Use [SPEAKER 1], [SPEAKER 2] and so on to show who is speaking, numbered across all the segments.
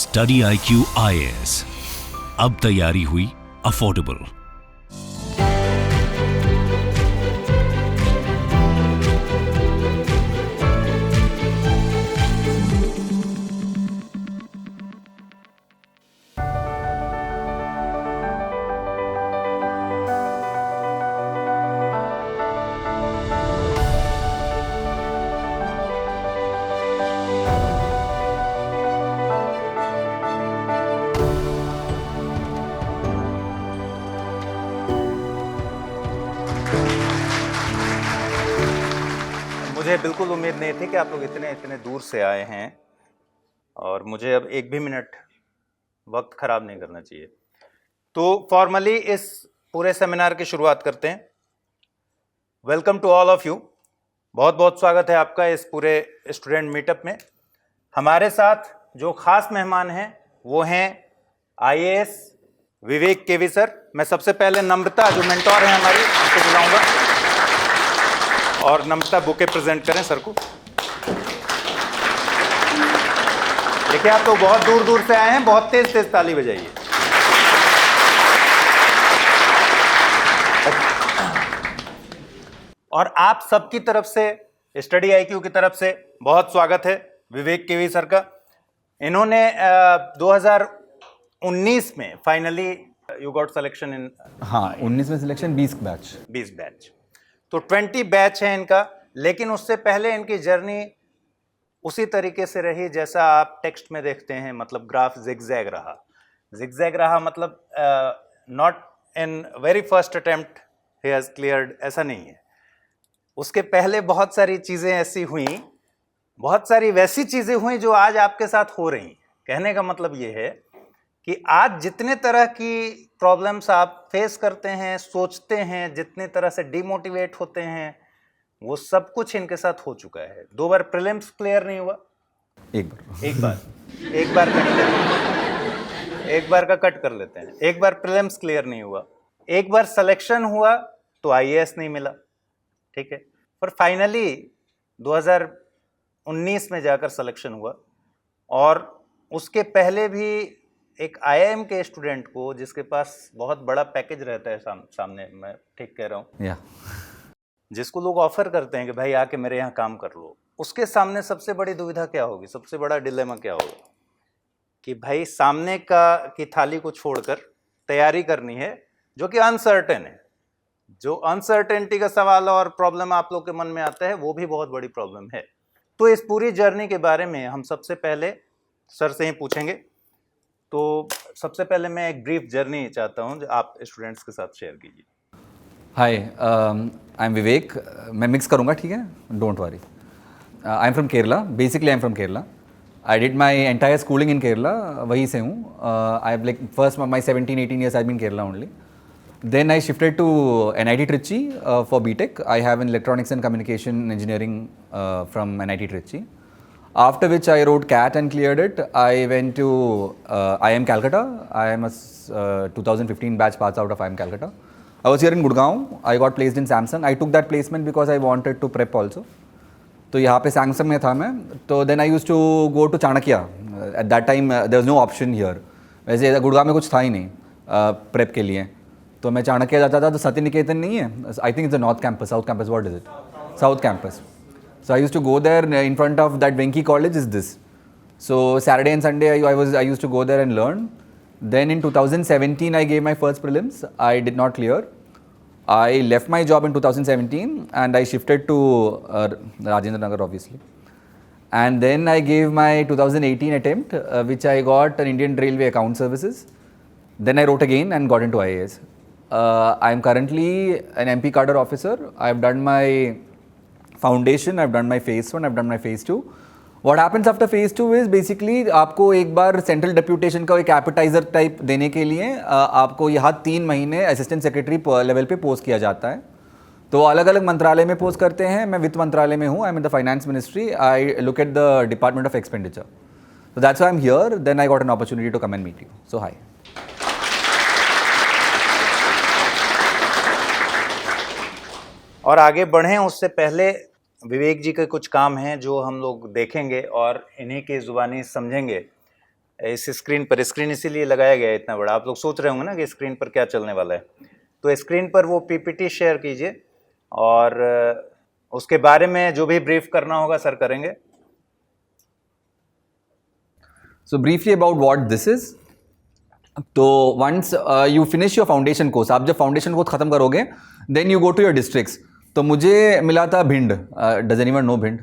[SPEAKER 1] StudyIQ IAS, अब तैयारी हुई अफोर्डेबल।
[SPEAKER 2] मुझे बिल्कुल उम्मीद नहीं थी कि आप लोग इतने दूर से आए हैं और मुझे अब एक भी मिनट वक्त खराब नहीं करना चाहिए। तो फॉर्मली इस पूरे सेमिनार की शुरुआत करते हैं। Welcome to all of you, बहुत बहुत स्वागत है आपका इस पूरे स्टूडेंट मीटअप में। हमारे साथ जो खास मेहमान हैं वो हैं आईएएस विवेक केवी सर। मैं सबसे पहले नम्रता जो मेंटोर हैं हमारी उनको बुलाऊंगा और नम्रता बुके प्रेजेंट करें सर को। देखिए आप तो बहुत दूर दूर से आए हैं, बहुत तेज तेज ताली बजाइए। और आप सबकी तरफ से, StudyIQ की तरफ से बहुत स्वागत है विवेक केवी सर का। इन्होंने 2019 में finally you got selection in,
[SPEAKER 3] हाँ 19 में सिलेक्शन, 20 बैच,
[SPEAKER 2] तो 20 बैच है इनका। लेकिन उससे पहले इनकी जर्नी उसी तरीके से रही जैसा आप टेक्स्ट में देखते हैं, मतलब ग्राफ जिगजैग रहा, मतलब not in very first attempt he has cleared, ऐसा नहीं है। उसके पहले बहुत सारी चीज़ें ऐसी हुई, बहुत सारी वैसी चीज़ें हुई जो आज आपके साथ हो रही। कहने का मतलब ये है कि आज जितने तरह की प्रॉब्लम्स आप फेस करते हैं, सोचते हैं, जितने तरह से डिमोटिवेट होते हैं, वो सब कुछ इनके साथ हो चुका है। 2 बार प्रीलिम्स क्लियर नहीं हुआ, एक बार का कट कर लेते हैं। एक बार प्रीलिम्स क्लियर नहीं हुआ, एक बार सिलेक्शन हुआ तो आईएएस नहीं मिला, ठीक है। पर फाइनली 2019 में जाकर सिलेक्शन हुआ। और उसके पहले भी एक आईआईएम के स्टूडेंट को, जिसके पास बहुत बड़ा पैकेज रहता है सामने, मैं ठीक कह रहा हूँ, जिसको लोग ऑफर करते हैं कि भाई आके मेरे यहाँ काम कर लो, उसके सामने सबसे बड़ी दुविधा क्या होगी, सबसे बड़ा डिलेमा क्या होगा कि भाई सामने की थाली को छोड़कर तैयारी करनी है जो कि अनसर्टेन है। जो अनसर्टेनिटी का सवाल और प्रॉब्लम आप लोग के मन में आता है, वो भी बहुत बड़ी प्रॉब्लम है। तो इस पूरी जर्नी के बारे में हम सबसे पहले सर से ही पूछेंगे। तो सबसे पहले मैं एक ब्रीफ जर्नी चाहता हूं जो आप स्टूडेंट्स के साथ शेयर कीजिए।
[SPEAKER 3] Hi, I am Vivek. मैं मिक्स करूँगा, ठीक है, don't worry. I am from Kerala, basically I am from Kerala. I did my entire schooling in Kerala, वहीं से हूँ। I have like first my 17-18 years I been Kerala only. Then I shifted to NIT Trichy for BTech. I have an electronics and communication engineering from NIT Trichy. After which I wrote CAT and cleared it. I went to IIM Calcutta. I am a 2015 batch pass out of IIM Calcutta. I was here in Gurgaon. I got placed in Samsung. I took that placement because I wanted to prep also. तो यहाँ पे Samsung में था मैं। तो then I used to go to Chanakya. At that time there was no option here. वैसे गुड़गांव में कुछ था ही नहीं prep के लिए। तो मैं चाणक्य जाता था। तो सत्य निकेतन नहीं है, I think it's the north campus, south campus, what is it, south campus. So I used to go there in front of that Venky college is this. So Saturday and Sunday I used to go there and learn. Then in 2017 I gave my first prelims, I did not clear. I left my job in 2017 and I shifted to Rajendra Nagar obviously. And then I gave my 2018 attempt, which I got an Indian Railway Account Services. Then I wrote again and got into IAS. I am currently an MP cadre officer. I have done my foundation, I have done my phase 1, I have done my phase 2. What happens after phase 2 is basically आपको एक बार central deputation का एक appetiser type देने के लिए आपको यहाँ 3 महीने असिस्टेंट सेक्रेटरी लेवल पे पोस्ट किया जाता है। तो अलग अलग मंत्रालय में पोस्ट करते हैं। मैं वित्त मंत्रालय में हूँ, I am in the finance ministry. I look at the department of expenditure. So that's why I'm here. Then I got an opportunity to come and meet you. So hi.
[SPEAKER 2] और आगे बढ़ें उससे पहले विवेक जी के कुछ काम हैं जो हम लोग देखेंगे और इन्हीं की जुबानी समझेंगे। इस स्क्रीन इसीलिए लगाया गया है इतना बड़ा। आप लोग सोच रहे होंगे ना कि स्क्रीन पर क्या चलने वाला है, तो स्क्रीन पर वो पीपीटी शेयर कीजिए और उसके बारे में जो भी ब्रीफ करना होगा सर करेंगे।
[SPEAKER 3] So briefly about what this is. तो once you finish your foundation course, आप जब foundation course खत्म करोगे, then you go to your districts. तो मुझे मिला था Bhind. Does anyone know Bhind?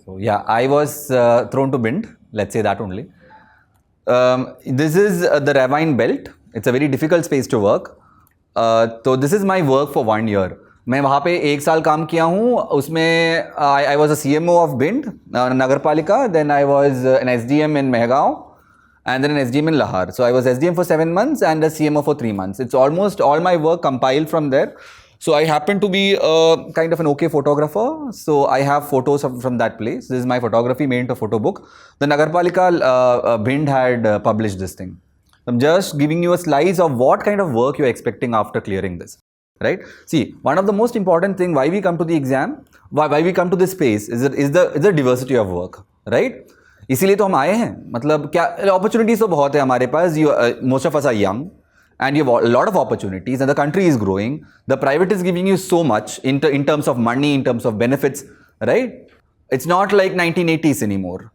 [SPEAKER 3] So yeah, I was thrown to Bind. Let's say that only. This is the ravine belt. It's a very difficult space to work. So this is my work for 1 year. मैं वहाँ पे 1 साल काम किया हूँ. उसमें I was a CMO of Bind, Nagarpalika. Then I was an SDM in Mehgaon, and then an SDM in Lahar. So I was SDM for 7 months and a CMO for 3 months. It's almost all my work compiled from there. So I happen to be kind of an okay photographer. So I have photos from that place. This is my photography made into a photo book. The Nagarpalika Bhind had published this thing. I'm just giving you a slice of what kind of work you're expecting after clearing this. Right? See, one of the most important thing why we come to the exam, why we come to this space is the diversity of work. Right? इसीलिए तो हम आए हैं. मतलब क्या opportunities तो बहुत है हमारे पास. Most of us are young. And you have a lot of opportunities, and the country is growing. The private is giving you so much in terms of money, in terms of benefits, right? It's not like 1980s anymore.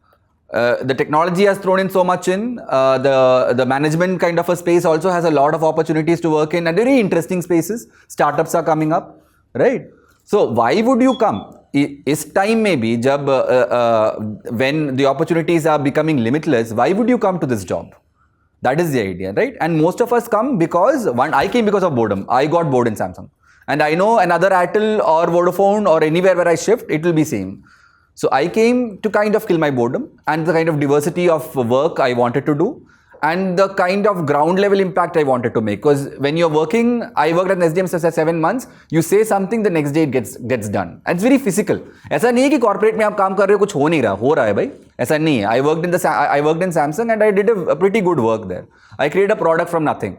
[SPEAKER 3] The technology has thrown in so much in. The management kind of a space also has a lot of opportunities to work in, and very interesting spaces. Startups are coming up, right? So why would you come? Is time maybe jab when the opportunities are becoming limitless, why would you come to this job? That is the idea, right? And most of us come because, one, I came because of boredom. I got bored in Samsung. And I know another Airtel or Vodafone or anywhere where I shift, it will be same. So I came to kind of kill my boredom and the kind of diversity of work I wanted to do and the kind of ground level impact I wanted to make. Because when you're working, I worked at SDM for 7 months, you say something, the next day it gets done. And it's very physical. ऐसा नहीं है कि corporate में आप काम कर रहे हो कुछ हो नहीं रहा, हो रहा है भाई. ऐसा नहीं है. I worked in Samsung and I did a pretty good work there. I created a product from nothing.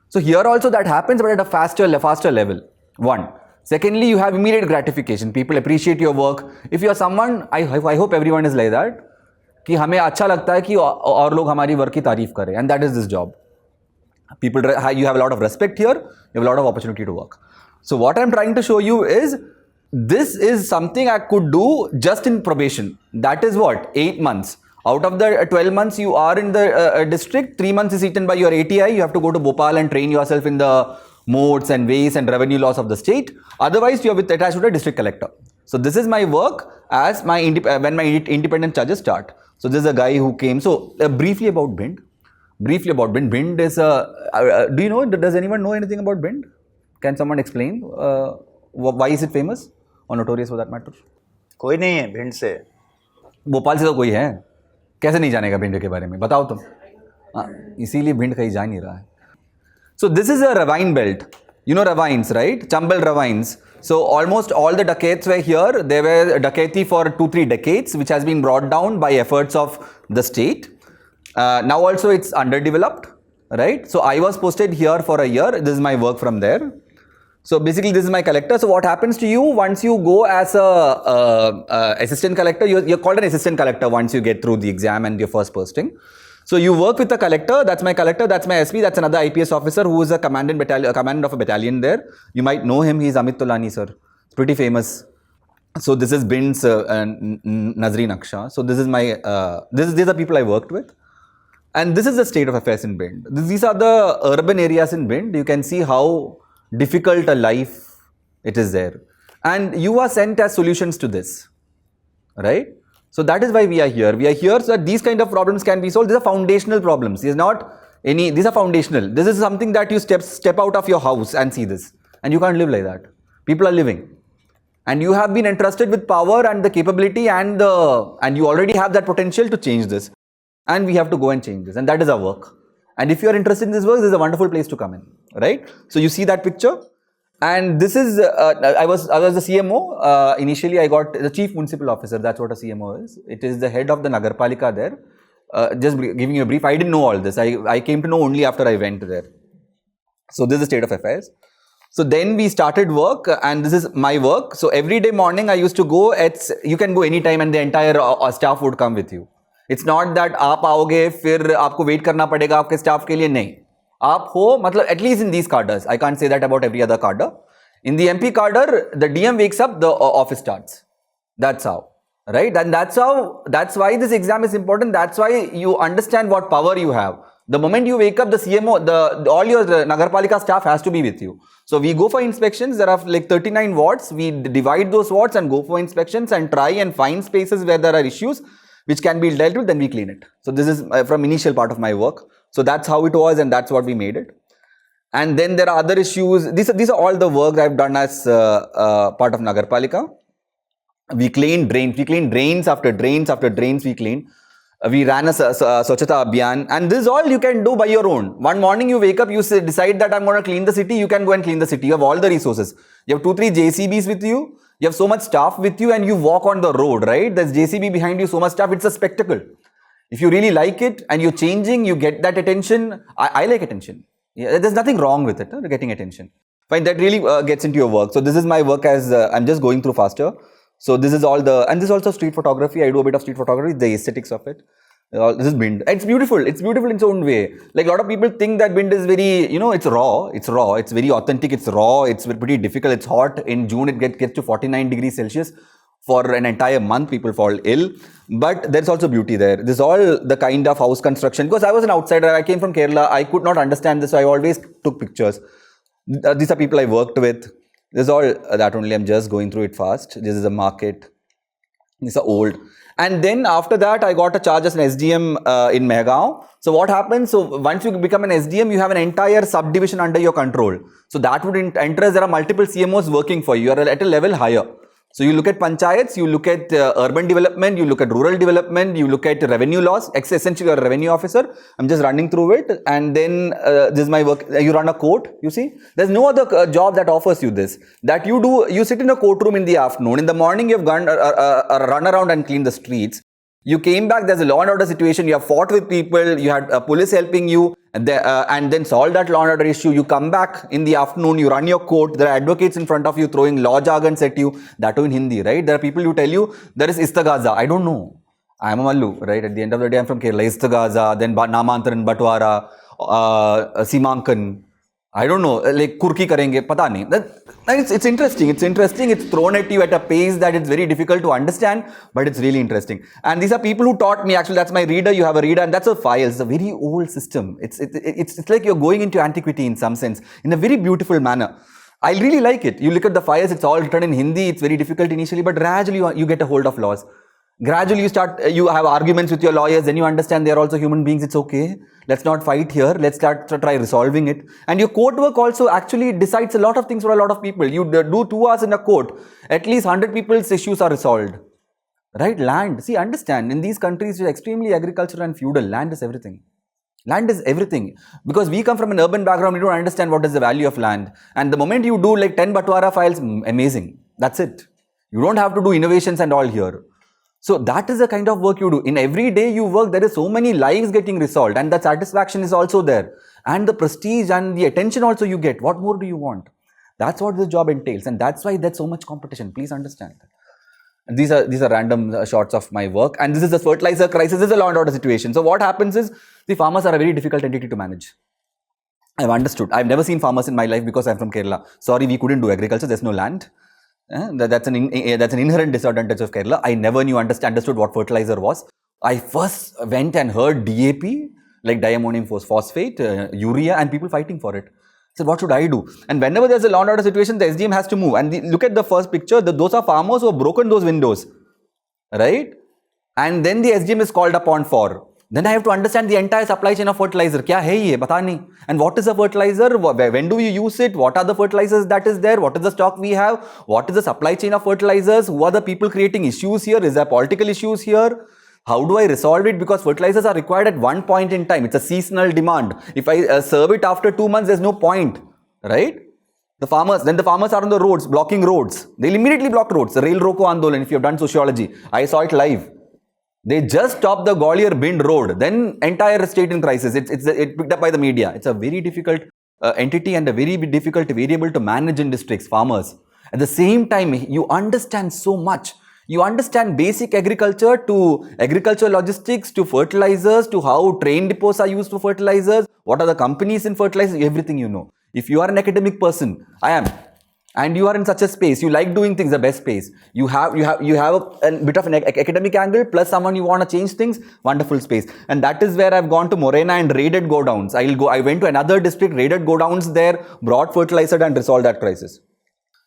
[SPEAKER 3] So here also that happens, but at a faster level. One. Secondly, you have immediate gratification. People appreciate your work. If you are someone, I hope everyone is like that. कि हमें अच्छा लगता है कि और लोग हमारी work की तारीफ करें, and that is this job. People, you have a lot of respect here, you have a lot of opportunity to work. So what I'm trying to show you is, this is something I could do just in probation. That is what, 8 months. Out of the 12 months you are in the district, 3 months is eaten by your ATI, you have to go to Bhopal and train yourself in the modes and ways and revenue laws of the state. Otherwise you are attached to the district collector. So this is my work as when my independent charges start. So this is a guy who came. So briefly about Bind. Bind is a, do you know, does anyone know anything about Bind? Can someone explain why is it famous or notorious for that matter?
[SPEAKER 2] कोई नहीं है भिंड से.
[SPEAKER 3] भोपाल से तो कोई है. कैसे नहीं जानेगा भिंड के बारे में, बताओ तुम. इसीलिए भिंड कहीं जा नहीं रहा है. So this is a ravine belt. You know ravines, right? Chambal ravines. So almost all the dacoits were here. There were dacoity for 2-3 decades, which has been brought down by efforts of the state. Now also it's underdeveloped, right? So I was posted here for a year. This is my work from there. So basically this is my collector. So what happens to you once you go as a assistant collector, you're called an assistant collector once you get through the exam and your first posting. So you work with the collector, that's my collector, that's my SP, that's another IPS officer who is a commandant of a battalion there. You might know him, he's Amit Tolani sir. It's pretty famous. So this is Bind's Nazri Naksha. So this is my, these are people I worked with. And this is the state of affairs in Bind. These are the urban areas in Bind. You can see how difficult a life it is there. And you are sent as solutions to this, right? So that is why we are here. We are here so that these kind of problems can be solved. These are foundational problems. These are foundational. This is something that you step out of your house and see this. And you can't live like that. People are living. And you have been entrusted with power and the capability and you already have that potential to change this. And we have to go and change this. And that is our work. And if you are interested in this work, this is a wonderful place to come in, right? So you see that picture. And this is, I was the CMO. Initially, I got the Chief Municipal Officer. That's what a CMO is. It is the head of the Nagarpalika there. Just giving you a brief. I didn't know all this. I came to know only after I went there. So this is the state of affairs. So then we started work, and this is my work. So every day morning I used to go. You can go anytime, and the entire staff would come with you. It's not that आप आओगे फिर आपको wait करना पड़ेगा आपके staff के लिए, नहीं. आप हो मतलब at least in these cadres. I can't say that about every other cadre. In the MP cadre, the DM wakes up, the office starts. That's how. Right? And that's why this exam is important. That's why you understand what power you have. The moment you wake up, the CMO, all your Nagarpalika staff has to be with you. So we go for inspections. There are like 39 wards. We divide those wards and go for inspections and try and find spaces where there are issues which can be dealt with, then we clean it. So this is from initial part of my work. So that's how it was and that's what we made it. And then there are other issues. These are all the work I've done as part of Nagarpalika. We cleaned drains. We cleaned drains after drains after drains we cleaned. We ran a Swachhata Abhiyan, and this is all you can do by your own. One morning you wake up, you decide that I'm going to clean the city, you can go and clean the city. You have all the resources. You have 2-3 JCBs with you, you have so much staff with you, and you walk on the road, right? There's JCB behind you, so much staff, it's a spectacle. If you really like it and you're changing, you get that attention. I like attention. Yeah, there's nothing wrong with it, getting attention. Fine, that really gets into your work. So this is my work as I'm just going through faster. So this is all the, and this is also street photography. I do a bit of street photography, the aesthetics of it. This is Bind. It's beautiful. It's beautiful in its own way. Like a lot of people think that Bind is very, it's raw. It's raw. It's very authentic. It's raw. It's pretty difficult. It's hot. In June, it gets to 49 degrees Celsius. For an entire month, people fall ill. But there's also beauty there. This is all the kind of house construction. Because I was an outsider. I came from Kerala. I could not understand this. So I always took pictures. These are people I worked with. This is all that only. I'm just going through it fast. This is a market. These are old. And then after that, I got a charge as an SDM in Mehgaon. So what happens? So once you become an SDM, you have an entire subdivision under your control. So that would enter as there are multiple CMOs working for you. You are at a level higher. So you look at panchayats, you look at urban development, you look at rural development, you look at revenue laws. Essentially, you're a revenue officer. I'm just running through it. And then this is my work. You run a court, you see. There's no other job that offers you this. That you do, you sit in a courtroom in the afternoon. In the morning, you've gone run around and clean the streets. You came back, there's a law and order situation. You have fought with people. You had police helping you. And then solve that law and order issue. You come back in the afternoon, you run your court, there are advocates in front of you throwing law jargons at you, that too in Hindi, right? There are people who tell you, there is Istagaza. I don't know. I am a Mallu, right? At the end of the day, I'm from Kerala. Istagaza, then Namantaran, Batwara, Simankan. I don't know, like Kurki karenge, pata nahi. It's interesting. It's interesting. It's thrown at you at a pace that it's very difficult to understand, but it's really interesting. And these are people who taught me. Actually, that's my reader. You have a reader, and that's a file. It's a very old system. It's like you're going into antiquity in some sense, in a very beautiful manner. I really like it. You look at the files. It's all written in Hindi. It's very difficult initially, but gradually you get a hold of laws. Gradually you have arguments with your lawyers, then you understand they are also human beings. It's okay. Let's not fight here. Let's try resolving it. And your court work also actually decides a lot of things for a lot of people. You do 2 hours in a court, at least 100 people's issues are resolved. Right? Land. See, understand, in these countries, it's extremely agricultural and feudal. Land is everything. Land is everything. Because we come from an urban background, we don't understand what is the value of land. And the moment you do like 10 Batwara files, amazing. That's it. You don't have to do innovations and all here. So that is the kind of work you do. In every day you work, there is so many lives getting resolved, and that satisfaction is also there. And the prestige and the attention also you get. What more do you want? That's what this job entails, and that's why there's so much competition. Please understand that. And these are random shots of my work. And this is the fertilizer crisis. This is a law and order situation. So what happens is, the farmers are a very difficult entity to manage. I've understood. I've never seen farmers in my life because I'm from Kerala. Sorry, we couldn't do agriculture. There's no land. That's an inherent disadvantage of Kerala. I never understood what fertilizer was. I first went and heard DAP, like diammonium phosphate, urea, and people fighting for it. I said, what should I do? And whenever there's a law and order situation, the SDM has to move. And look at the first picture. Those are farmers who have broken those windows, right? And then the SDM is called upon for. Then I have to understand the entire supply chain of fertilizer. Kya hai ye? Bata nahi. And what is a fertilizer? When do we use it? What are the fertilizers that is there? What is the stock we have? What is the supply chain of fertilizers? Who are the people creating issues here? Is there political issues here? How do I resolve it? Because fertilizers are required at one point in time. It's a seasonal demand. If I serve it after 2 months, there's no point, right? The farmers are on the roads, blocking roads. They'll immediately block roads. The Rail Roko Andolan, if you have done sociology. I saw it live. They just stopped the Gwalior Bind road. Then entire state in crisis. It's picked up by the media. It's a very difficult entity and a very difficult variable to manage in districts, farmers. At the same time, you understand so much. You understand basic agriculture to agricultural logistics to fertilizers to how train depots are used for fertilizers, what are the companies in fertilizers, everything you know. If you are an academic person, I am, and you are in such a space, you like doing things, the best space. You have a bit of an academic angle plus someone you want to change things, wonderful space. And that is where I've gone to Morena and raided godowns. I went to another district, raided godowns there, brought fertilizer and resolved that crisis.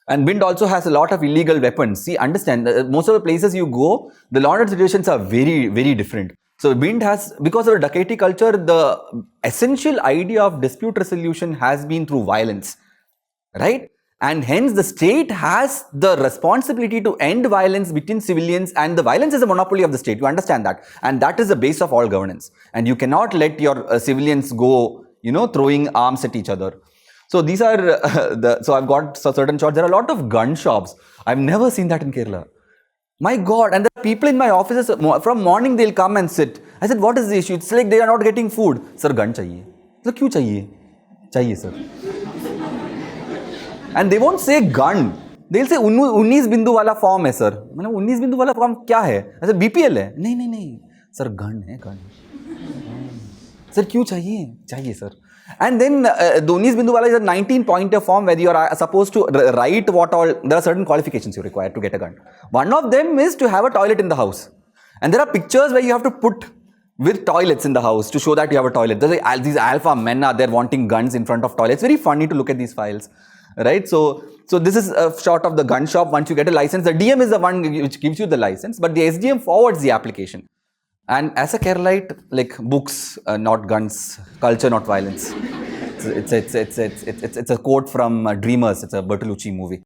[SPEAKER 3] And Bind also has a lot of illegal weapons. See, understand, most of the places you go, the law and order situations are very, very different. So Bind has, because of the Dakati culture, the essential idea of dispute resolution has been through violence, right? And hence the state has the responsibility to end violence between civilians, and the violence is a monopoly of the state. You understand that? And that is the base of all governance. And you cannot let your civilians go, throwing arms at each other. So these are so I've got certain shots. There are a lot of gun shops. I've never seen that in Kerala. My God, and the people in my offices, from morning they'll come and sit. I said, what is the issue? It's like they are not getting food. Sir, gun chahiye. So, kyun chahiye? Chahiye, sir. And they won't say gun. They'll say 19 बिंदु वाला form है sir. मैंने 19 बिंदु वाला form क्या है? ऐसे BPL है? नहीं सर, गन है, गन. सर क्यों चाहिए? चाहिए सर. And then the 19 बिंदु वाला is a 19-pointer form where you are supposed to write what all. There are certain qualifications you require to get a gun. One of them is to have a toilet in the house. And there are pictures where you have to put with toilets in the house to show that you have a toilet. These alpha men are there wanting guns in front of toilets. It's very funny to look at these files. Right, so this is a shot of the gun shop. Once you get a license, the DM is the one which gives you the license, but the SDM forwards the application. And as a Keralite, like books, not guns, culture, not violence. It's a quote from Dreamers. It's a Bertolucci movie.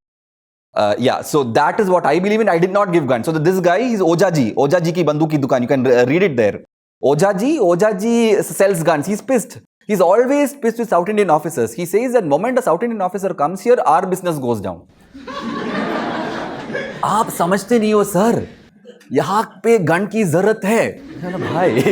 [SPEAKER 3] Yeah, so that is what I believe in. I did not give guns. So this guy, he's Ojaji ki banduk ki dukan. You can read it there. Ojaji sells guns. He's pissed. He's always pissed with South Indian officers. He says that the moment a South Indian officer comes here, our business goes down. आप समझते नहीं हो sir, यहाँ पे gun की जरूरत है. भाई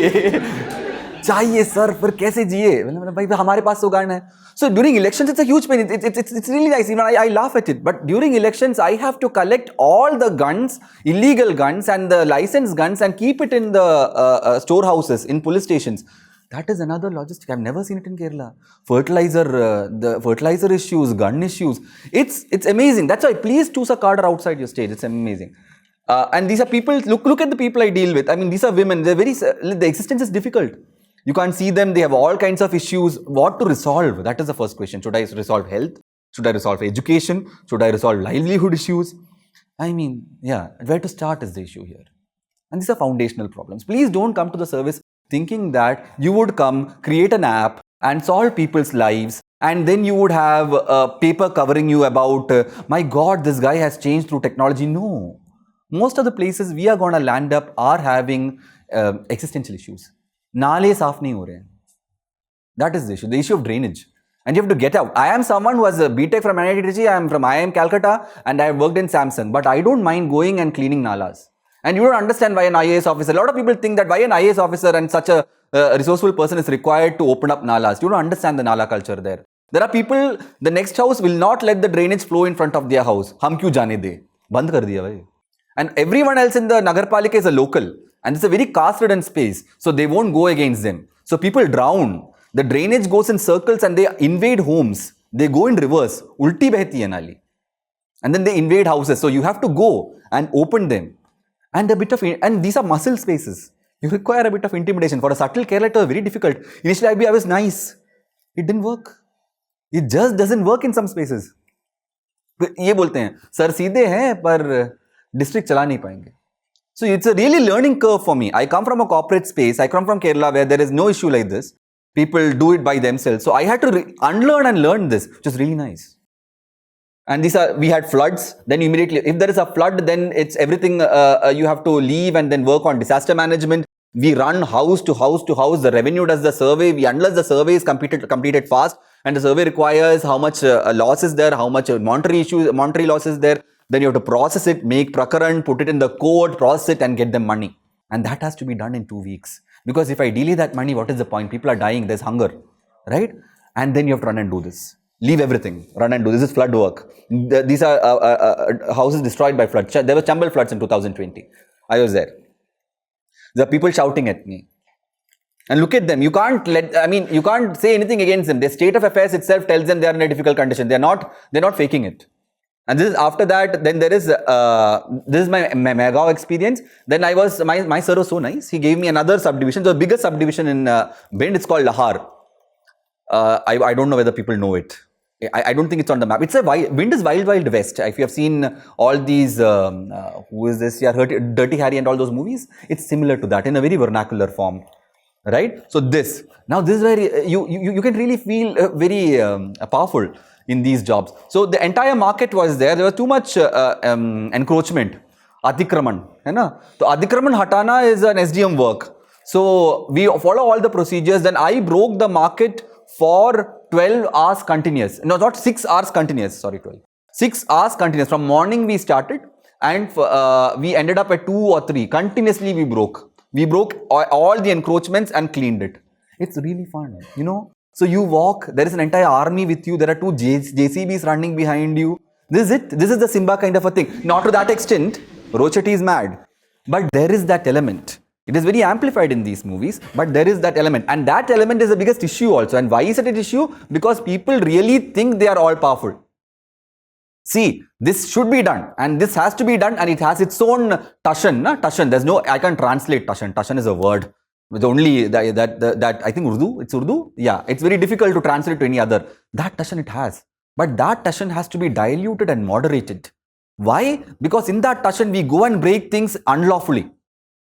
[SPEAKER 3] चाहिए सर, फिर कैसे जिए? भाई हमारे पास तो गन है. So during elections, it's a huge pain. It's really nice. Even I laugh at it. But during elections, I have to collect all the guns, illegal guns and the licensed guns, and keep it in the storehouses, in police stations. That is another logistic. I've never seen it in Kerala. The fertilizer issues, gun issues. It's amazing. That's why please choose a cadre outside your state. It's amazing. And these are people, look at the people I deal with. I mean, these are women. The existence is difficult. You can't see them. They have all kinds of issues. What to resolve? That is the first question. Should I resolve health? Should I resolve education? Should I resolve livelihood issues? I mean, yeah, where to start is the issue here. And these are foundational problems. Please don't come to the service thinking that you would come, create an app and solve people's lives, and then you would have a paper covering you about, my God, this guy has changed through technology. No. Most of the places we are going to land up are having existential issues. Naale saaf nahi ho rahe hain. That is the issue of drainage. And you have to get out. I am someone who has a BTech from NIT Trichy, I am from IIM Calcutta, and I have worked in Samsung, but I don't mind going and cleaning nalas. And you don't understand why an IAS officer, a lot of people think that why an IAS officer and such a resourceful person is required to open up nalas. You don't understand the nala culture there. There are people, the next house will not let the drainage flow in front of their house. Hum kyun jaane de? Band kar diya bhai. And everyone else in the Nagarpalika is a local. And it's a very caste-ridden space. So they won't go against them. So people drown. The drainage goes in circles and they invade homes. They go in reverse. Ulti behti hai nali. And then they invade houses. So you have to go and open them. And these are muscle spaces. You require a bit of intimidation. For a subtle Kerala, it was very difficult. Initially, I was nice. It didn't work. It just doesn't work in some spaces. ये बोलते हैं, sir सीधे हैं पर district चला नहीं पाएंगे. So it's a really learning curve for me. I come from a corporate space. I come from Kerala where there is no issue like this. People do it by themselves. So I had to unlearn and learn this, which is really nice. And we had floods. Then immediately, if there is a flood, then it's everything. You have to leave and then work on disaster management. We run house to house to house. The revenue does the survey. Unless the survey is completed fast, and the survey requires how much loss is there, how much monetary loss is there. Then you have to process it, make procurement, put it in the code, process it, and get them money. And that has to be done in 2 weeks. Because if I delay that money, what is the point? People are dying. There's hunger, right? And then you have to run and do this. Leave everything, run and do. This is flood work. These are houses destroyed by flood. There were Chambal floods in 2020. I was there. There are people shouting at me. And look at them. You can't say anything against them. Their state of affairs itself tells them they are in a difficult condition. They're not faking it. And this is after that. Then there is this is my Meghaw experience. Then my sir was so nice. He gave me another subdivision. The biggest subdivision in Bind. It's called Lahar. I don't know whether people know it. I don't think it's on the map. Bind is wild west. If you have seen all these, who is this? Yeah, Dirty Harry and all those movies. It's similar to that in a very vernacular form, right? So this is where you can really feel very powerful in these jobs. So the entire market was there. There was too much encroachment. Adikraman, है ना? So Adikraman hatana is an SDM work. So we follow all the procedures. Then I broke the market for 12 hours continuous. No, not 6 hours continuous. Sorry, 12. 6 hours continuous. From morning we started and we ended up at 2 or 3. Continuously we broke. We broke all the encroachments and cleaned it. It's really fun, you know. So you walk, there is an entire army with you. There are 2 JCBs running behind you. This is it. This is the Simba kind of a thing. Not to that extent. Rochetti is mad. But there is that element. It is very amplified in these movies, but there is that element. And that element is the biggest issue also. And why is it an issue? Because people really think they are all powerful. See, this should be done and this has to be done and it has its own Tashan. Tashan. There's no, I can't translate Tashan. Tashan is a word. With only that I think Urdu. It's Urdu. Yeah, it's very difficult to translate to any other. That Tashan it has. But that Tashan has to be diluted and moderated. Why? Because in that Tashan we go and break things unlawfully.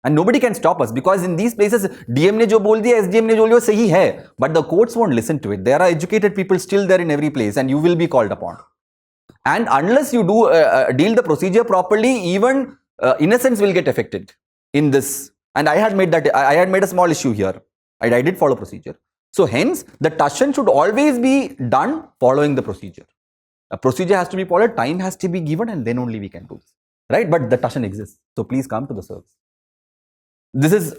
[SPEAKER 3] And nobody can stop us because in these places, DM ne jo bol diya, SDM ne jo bol diya, sahi hai. But the courts won't listen to it. There are educated people still there in every place and you will be called upon. And unless you do deal the procedure properly, even innocence will get affected in this. And I had made a small issue here. I did follow procedure. So hence, the Tashan should always be done following the procedure. A procedure has to be followed, time has to be given and then only we can do this. Right? But the Tashan exists. So please come to the service. This is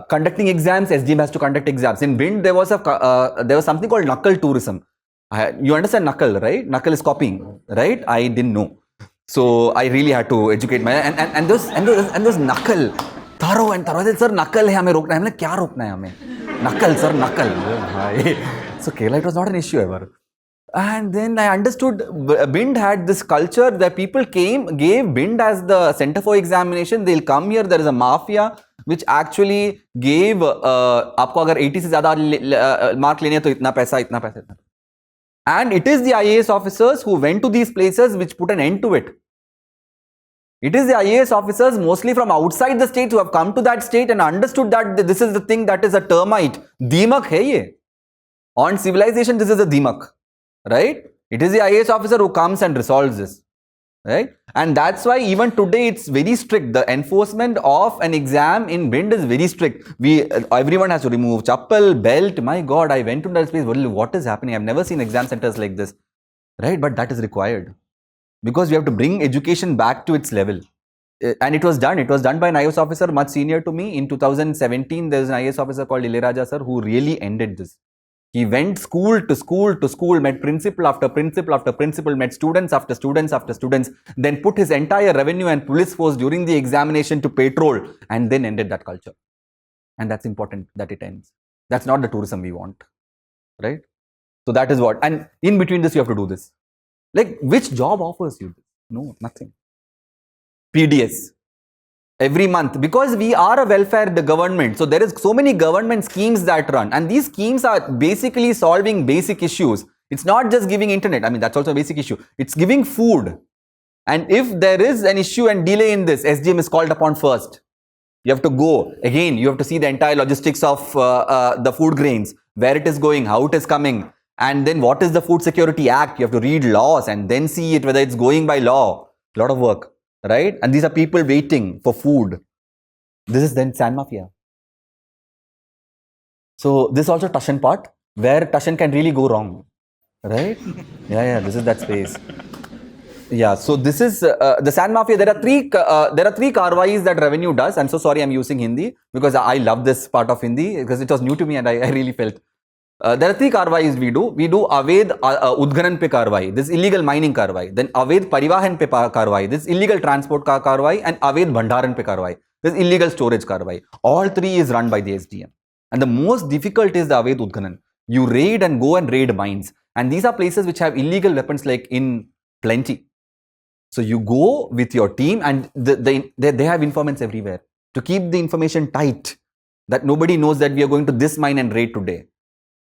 [SPEAKER 3] conducting exams. SDM has to conduct exams. In Bind, there was something called knuckle tourism. You understand knuckle, right? Knuckle is copying, right? I didn't know. So I really had to educate my and those knuckle, thorough and thorough. Sir, knuckle hai, hame rokna hai. Hame kya rokna hai hame? Knuckle, sir, knuckle. So Kerala, it was not an issue ever. And then I understood Bind had this culture that people gave Bind as the center for examination. They'll come here. There is a mafia which actually gave आपको अगर 80 से ज़्यादा mark लेने हैं तो इतना पैसा. And it is the IAS officers who went to these places which put an end to it. It is the IAS officers mostly from outside the state who have come to that state and understood that this is the thing that is a termite. Dimak hai ye. On civilization, this is a dimak. Right? It is the IAS officer who comes and resolves this. Right? And that's why even today it's very strict. The enforcement of an exam in Bind is very strict. Everyone has to remove chappal, belt. My God, I went to that place. What is happening? I've never seen exam centers like this. Right? But that is required. Because we have to bring education back to its level. And it was done. It was done by an IAS officer much senior to me. In 2017, there was an IAS officer called Ilayaraja sir who really ended this. He went school to school to school, met principal after principal after principal, met students after students after students, then put his entire revenue and police force during the examination to patrol and then ended that culture. And that's important that it ends. That's not the tourism we want, right? So that is what, and in between this you have to do this. Like which job offers you this? No, nothing. PDS. Every month, because we are a welfare government, so there is so many government schemes that run and these schemes are basically solving basic issues. It's not just giving internet, I mean that's also a basic issue. It's giving food, and if there is an issue and delay in this, SDM is called upon first. You have to go again, you have to see the entire logistics of the food grains, where it is going, how it is coming, and then what is the Food Security Act. You have to read laws and then see it whether it's going by law. A lot of work. Right? And these are people waiting for food. This is then Sand Mafia. So this is also Tashan part, where Tashan can really go wrong. Right? Yeah, this is that space. Yeah, so this is the Sand Mafia. There are three karwais that revenue does. I'm so sorry I'm using Hindi because I love this part of Hindi because it was new to me and I really felt. There are three karwais we do. We do Aved Udghanan pe karwai, this illegal mining karwai. Then Aved Parivahan pe karwai, this illegal transport ka karwai. And Aved Bhandaran pe karwai, this illegal storage karwai. All three is run by the SDM. And the most difficult is the Aved Udghanan. You raid and go and raid mines. And these are places which have illegal weapons like in plenty. So you go with your team and they have informants everywhere. To keep the information tight, that nobody knows that we are going to this mine and raid today.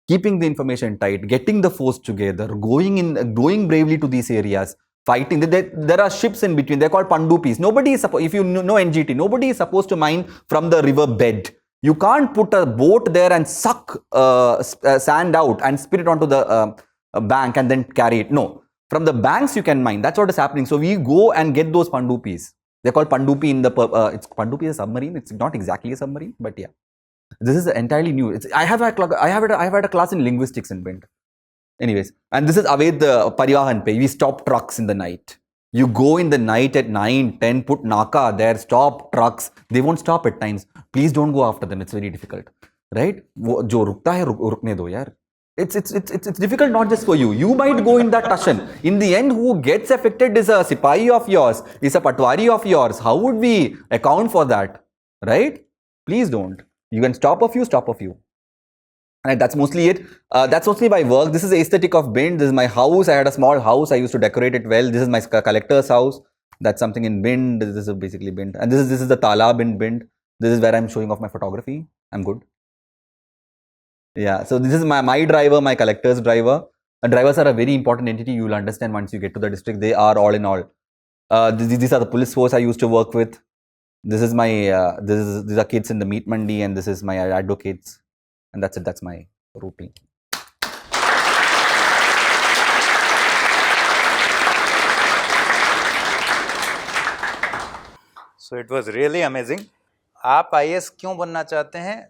[SPEAKER 3] Keeping the information tight, getting the force together, going bravely to these areas, fighting. There are ships in between. They're called pandupis. Nobody is supposed, if you know NGT, nobody is supposed to mine from the river bed. You can't put a boat there and suck sand out and spit it onto the bank and then carry it. No. From the banks you can mine. That's what is happening. So we go and get those pandupis. They're called pandupi in the pandupi is a submarine. It's not exactly a submarine, but yeah. This is entirely new. I have had a class in linguistics in Bind. Anyways, and this is Aved Parivahan Pe. We stop trucks in the night. You go in the night at 9, 10, put Naka there, stop trucks. They won't stop at times. Please don't go after them. It's very difficult. Right? Jo rukta hai, rukne do yaar. It's difficult not just for you. You might go in that tashan. In the end, who gets affected is a sipahi of yours, is a patwari of yours. How would we account for that? Right? Please don't. You can stop a few. And that's mostly it. That's mostly my work. This is the aesthetic of Bind. This is my house. I had a small house. I used to decorate it well. This is my collector's house. That's something in Bind. This is basically Bind. And this is the Talab in Bind. This is where I'm showing off my photography. I'm good. Yeah. So this is my driver, my collector's driver. And drivers are a very important entity. You will understand once you get to the district. They are all in all. These are the police force I used to work with. This is my, these are kids in the meat mandi, and this is my advocates. And that's it. That's my routine.
[SPEAKER 2] So it was really amazing. आप IAS क्यों बनना चाहते हैं?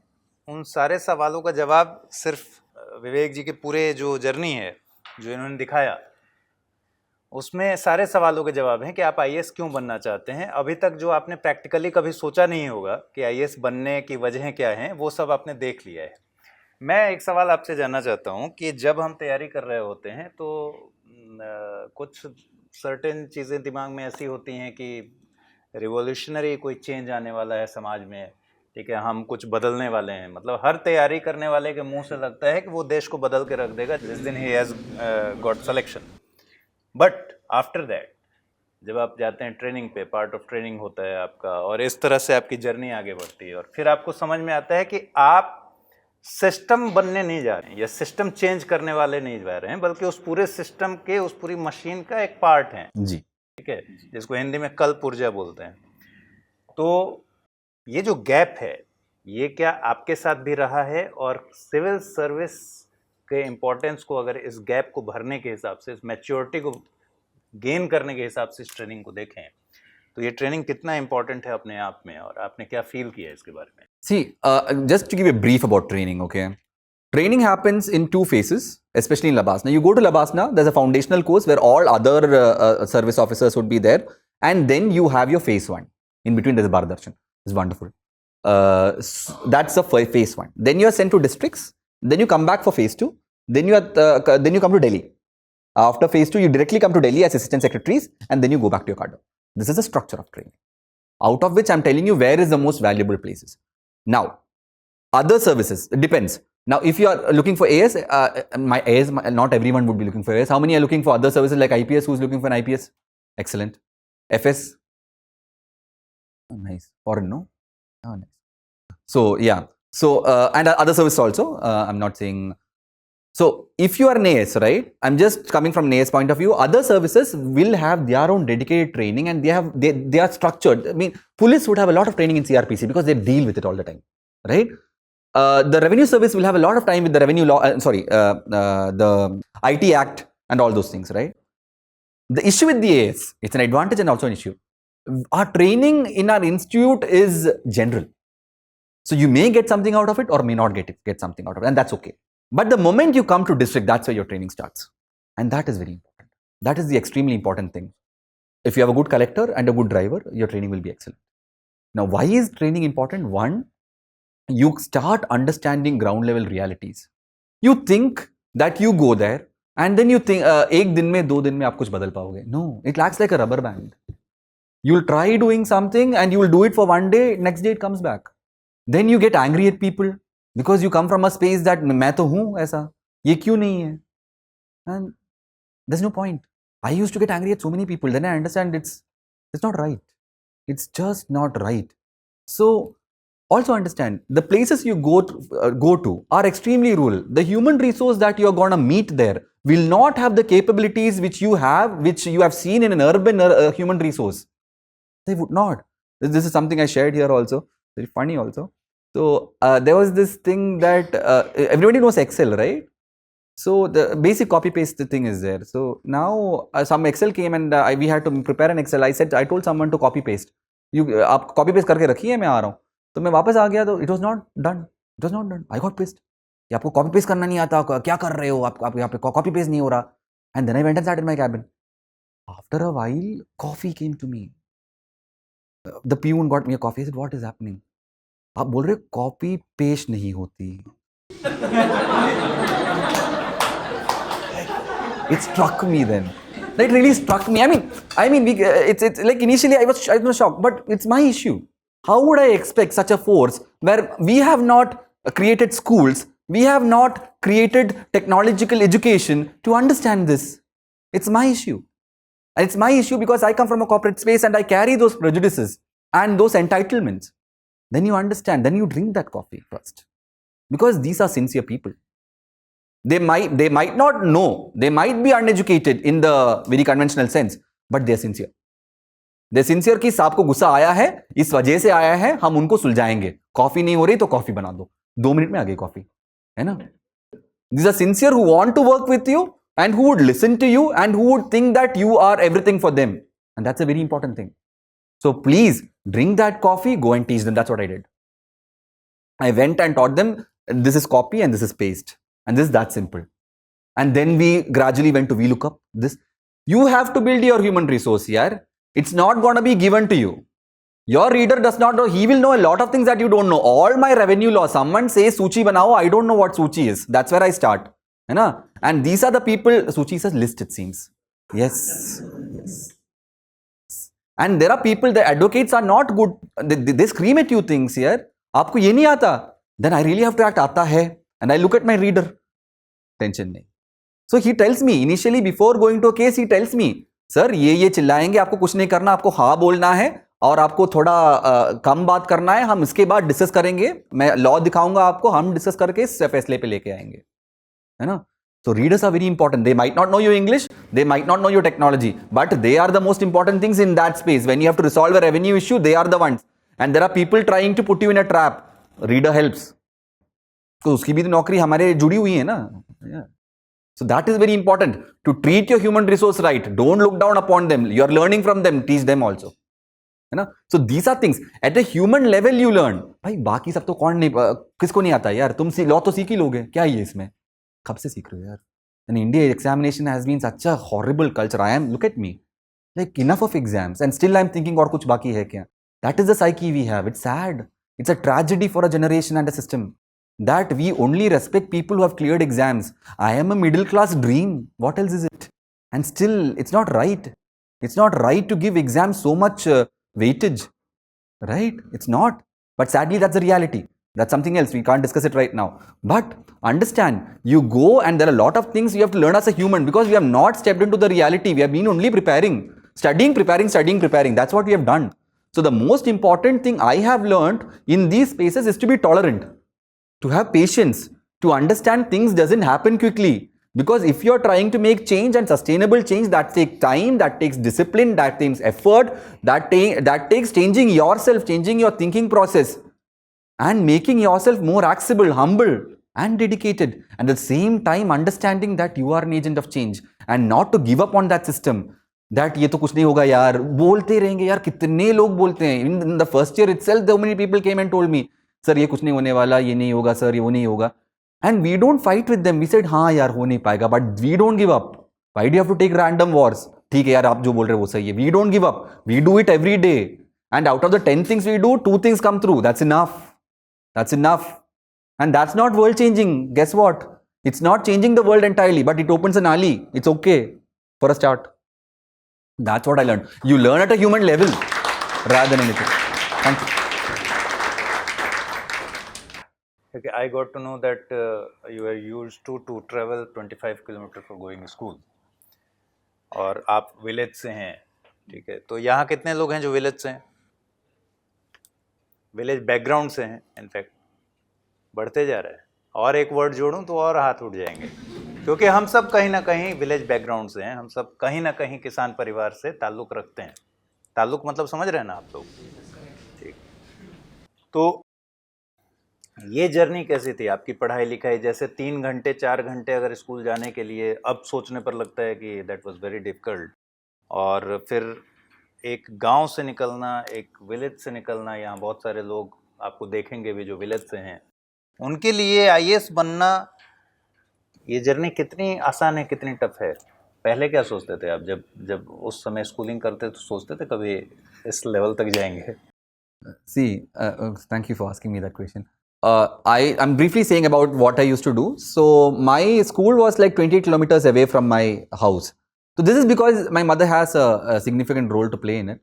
[SPEAKER 2] उन सारे सवालों का जवाब सिर्फ विवेक जी के पूरे जो जर्नी है, जो इन्होंने दिखाया, उसमें सारे सवालों के जवाब हैं कि आप IAS क्यों बनना चाहते हैं. अभी तक जो आपने प्रैक्टिकली कभी सोचा नहीं होगा कि IAS बनने की वजहें क्या हैं, वो सब आपने देख लिया है. मैं एक सवाल आपसे जानना चाहता हूं कि जब हम तैयारी कर रहे होते हैं तो कुछ सर्टेन चीज़ें दिमाग में ऐसी होती हैं कि रिवॉल्यूशनरी कोई चेंज आने वाला है समाज में, ठीक है, हम कुछ बदलने वाले हैं. मतलब हर तैयारी करने वाले के मुंह से लगता है कि वो देश को बदल के रख देगा जिस दिन he has got selection. But after that जब आप जाते हैं ट्रेनिंग पे, पार्ट ऑफ ट्रेनिंग होता है आपका, और इस तरह से आपकी जर्नी आगे बढ़ती है, और फिर आपको समझ में आता है कि आप सिस्टम बनने नहीं जा रहे हैं या सिस्टम चेंज करने वाले नहीं जा रहे हैं, बल्कि उस पूरे सिस्टम के, उस पूरी मशीन का एक पार्ट हैं जी. ठीक है, जिसको हिंदी में कल पुर्जा बोलते हैं. तो ये जो गैप है, ये क्या आपके साथ भी रहा है? और सिविल सर्विस के इम्पोर्टेंस को अगर इस गैप को भरने के हिसाब से, इस मैच्योरिटी को गेन करने के हिसाब से इस ट्रेनिंग को देखें, तो ये ट्रेनिंग कितना इम्पोर्टेंट है अपने आप में, और आपने क्या फील किया इसके बारे में?
[SPEAKER 3] See, just to give a brief about training, okay? Training happens in two phases, especially in Labasna. You go to Labasna, there's a foundational course where all other service officers would be there, and then you have your phase one. In between, there's a Bharat Darshan. It's wonderful. That's the phase one. Then you are sent to districts. Then you come back for phase two. Then you come to Delhi. After phase two, you directly come to Delhi as assistant secretaries, and then you go back to your cadre. This is the structure of training. Out of which I'm telling you where is the most valuable places. Now, other services, it depends. Now, if you are looking for AS, not everyone would be looking for AS. How many are looking for other services like IPS? Who's looking for an IPS? Excellent. FS? Oh, nice. Foreign, no? Oh, nice. So, yeah. So, and other services also, I'm not saying. So, if you are an AS, right? I'm just coming from an AS point of view. Other services will have their own dedicated training, and they are structured. I mean, police would have a lot of training in CRPC because they deal with it all the time, right? The revenue service will have a lot of time with the revenue law, the IT Act and all those things, right? The issue with the AS, it's an advantage and also an issue. Our training in our institute is general. So you may get something out of it or may not get something out of it, and that's okay. But the moment you come to district, that's where your training starts. And that is very important. That is the extremely important thing. If you have a good collector and a good driver, your training will be excellent. Now, why is training important? One, you start understanding ground level realities. You think that you go there and then you think एक दिन में 2 दिन में आप कुछ बदल पाओगे. No, it acts like a rubber band. You'll try doing something and you will do it for one day, next day it comes back. Then you get angry at people because you come from a space that मैं तो हूँ ऐसा, ये क्यों नहीं है? And there's no point. I used to get angry at so many people. Then I understand it's not right. It's just not right. So also understand the places you go to are extremely rural. The human resource that you're gonna meet there will not have the capabilities which you have seen in an urban human resource. They would not. This is something I shared here also. Very funny also. So there was this thing that everybody knows Excel, right? So the basic copy paste thing is there. So now some Excel came and we had to prepare an Excel. I told someone to copy paste. आप copy paste करके रखिए, मैं आ रहा हूँ. तो मैं वापस आ गया तो it was not done. It was not done. I got pissed. कि आपको copy paste करना नहीं आता, क्या कर रहे हो आप यहाँ पे copy paste नहीं हो रहा. And then I went and sat in my cabin. After a while, coffee came to me. The peon got me a coffee. I said, "What is happening?" आप बोल रहे copy paste नहीं होती. It struck me then. That really struck me. I mean, it's like initially I was shocked, but it's my issue. How would I expect such a force where we have not created schools, we have not created technological education to understand this? It's my issue. And it's my issue because I come from a corporate space and I carry those prejudices and those entitlements. Then you understand, then you drink that coffee first. Because these are sincere people. They might not know, they might be uneducated in the very conventional sense, but they are sincere. They're sincere कि आपको गुस्सा आया है, इस वजह से आया है, हम उनको सुलझाएंगे. कॉफी नहीं हो रही तो कॉफी बना दो. 2 मिनट में आ गई कॉफी, है ना? These are sincere who want to work with you and who would listen to you and who would think that you are everything for them. And that's a very important thing. So please drink that coffee, go and teach them. That's what I did. I went and taught them this is copy and this is paste. And this is that simple. And then we gradually went to VLOOKUP. This, you have to build your human resource here. It's not going to be given to you. Your reader does not know. He will know a lot of things that you don't know. All my revenue law, someone says Suchi banao, I don't know what Suchi is. That's where I start. You know? And these are the people, Suchi says list it seems. Yes. And there are people, the advocates are not good. They scream at you things here. Aapko ye nahi aata. Then I really have to act aata hai. And I look at my reader. Tension nahi. So he tells me, initially before going to a case, he tells me, sir, ये चिल्लाएंगे, आपको कुछ नहीं करना, आपको हाँ बोलना है और आपको थोड़ा कम बात करना है, हम इसके बाद डिस्कस करेंगे, मैं लॉ दिखाऊंगा आपको, हम डिस्कस करके इस फैसले पे लेके आएंगे, है ना? So readers are very important. They might not know your English, they might not know your technology, but they are the most important things in that space. When you have to resolve a revenue issue, they are the ones. And there are people trying to put you in a trap. Reader helps. तो उसकी भी तो नौकरी हमारे जुड़ी हुई है ना. Yeah. So that is very important, to treat your human resource right. Don't look down upon them. You are learning from them. Teach them also. है ना? So these are things at a human level you learn. भाई बाकी सब तो कौन नहीं, किसको नहीं आता यार? तुम लॉ तो सीख ही लोगे. क्या ये इसमें? कब से सीख रहे हो यार? And India examination has been such a horrible culture. Look at me. Like enough of exams and still I'm thinking और कुछ बाकी है क्या? That is the psyche we have. It's sad. It's a tragedy for a generation and a system. That we only respect people who have cleared exams. I am a middle class dream. What else is it? And still, it's not right. It's not right to give exams so much weightage. Right? It's not. But sadly, that's the reality. That's something else. We can't discuss it right now. But understand, you go and there are a lot of things you have to learn as a human because we have not stepped into the reality. We have been only preparing. Studying, preparing. That's what we have done. So the most important thing I have learned in these spaces is to be tolerant. To have patience, to understand things doesn't happen quickly. Because if you're trying to make change and sustainable change, that takes time, that takes discipline, that takes effort, that takes changing yourself, changing your thinking process and making yourself more accessible, humble and dedicated. And at the same time, understanding that you are an agent of change and not to give up on that system. That ये तो कुछ नहीं होगा यार, बोलते रहेंगे यार, कितने लोग बोलते हैं. In the first year itself, so many people came and told me, sir ये कुछ नहीं होने वाला, ये नहीं होगा सर, ये वो नहीं होगा. And we don't fight with them. We said हाँ यार हो नहीं पाएगा, but we don't give up. Why do you have to take random wars? ठीक है यार आप जो बोल रहे हो वो सही है. We don't give up. We do it every day. And out of the 10 things we do, 2 things come through. That's enough. That's enough. And that's not world changing. Guess what? It's not changing the world entirely, but it opens an alley. It's okay for a start. That's what I learned. You learn at a human level rather than anything. Thank you.
[SPEAKER 2] Okay, I got to know that you are used to travel 25 kilometre for going school. और आप village से हैं, ठीक है, तो यहाँ कितने लोग हैं जो विलेज से हैं, विलेज बैकग्राउंड से हैं? इनफैक्ट बढ़ते जा रहा है, और एक वर्ड जोड़ूं तो और हाथ उठ जाएंगे, क्योंकि हम सब कहीं ना कहीं विलेज बैकग्राउंड से हैं, हम सब कहीं ना कहीं किसान परिवार से ताल्लुक़ रखते हैं। ताल्लुक़ मतलब समझ रहे हैं ना आप लोग? ठीक। तो ये जर्नी कैसी थी आपकी पढ़ाई लिखाई? जैसे 3 घंटे 4 घंटे अगर स्कूल जाने के लिए अब सोचने पर लगता है कि दैट वाज वेरी डिफ़िकल्ट, और फिर एक गांव से निकलना, एक विलेज से निकलना, यहाँ बहुत सारे लोग आपको देखेंगे भी जो विलेज से हैं, उनके लिए आईएएस बनना, ये जर्नी कितनी आसान है, कितनी टफ है? पहले क्या सोचते थे आप जब उस समय स्कूलिंग करते तो सोचते थे कभी इस लेवल तक जाएंगे?
[SPEAKER 3] See, thank you for asking me that question. I'm briefly saying about what I used to do. So my school was like 28 kilometers away from my house. So this is because my mother has a significant role to play in it.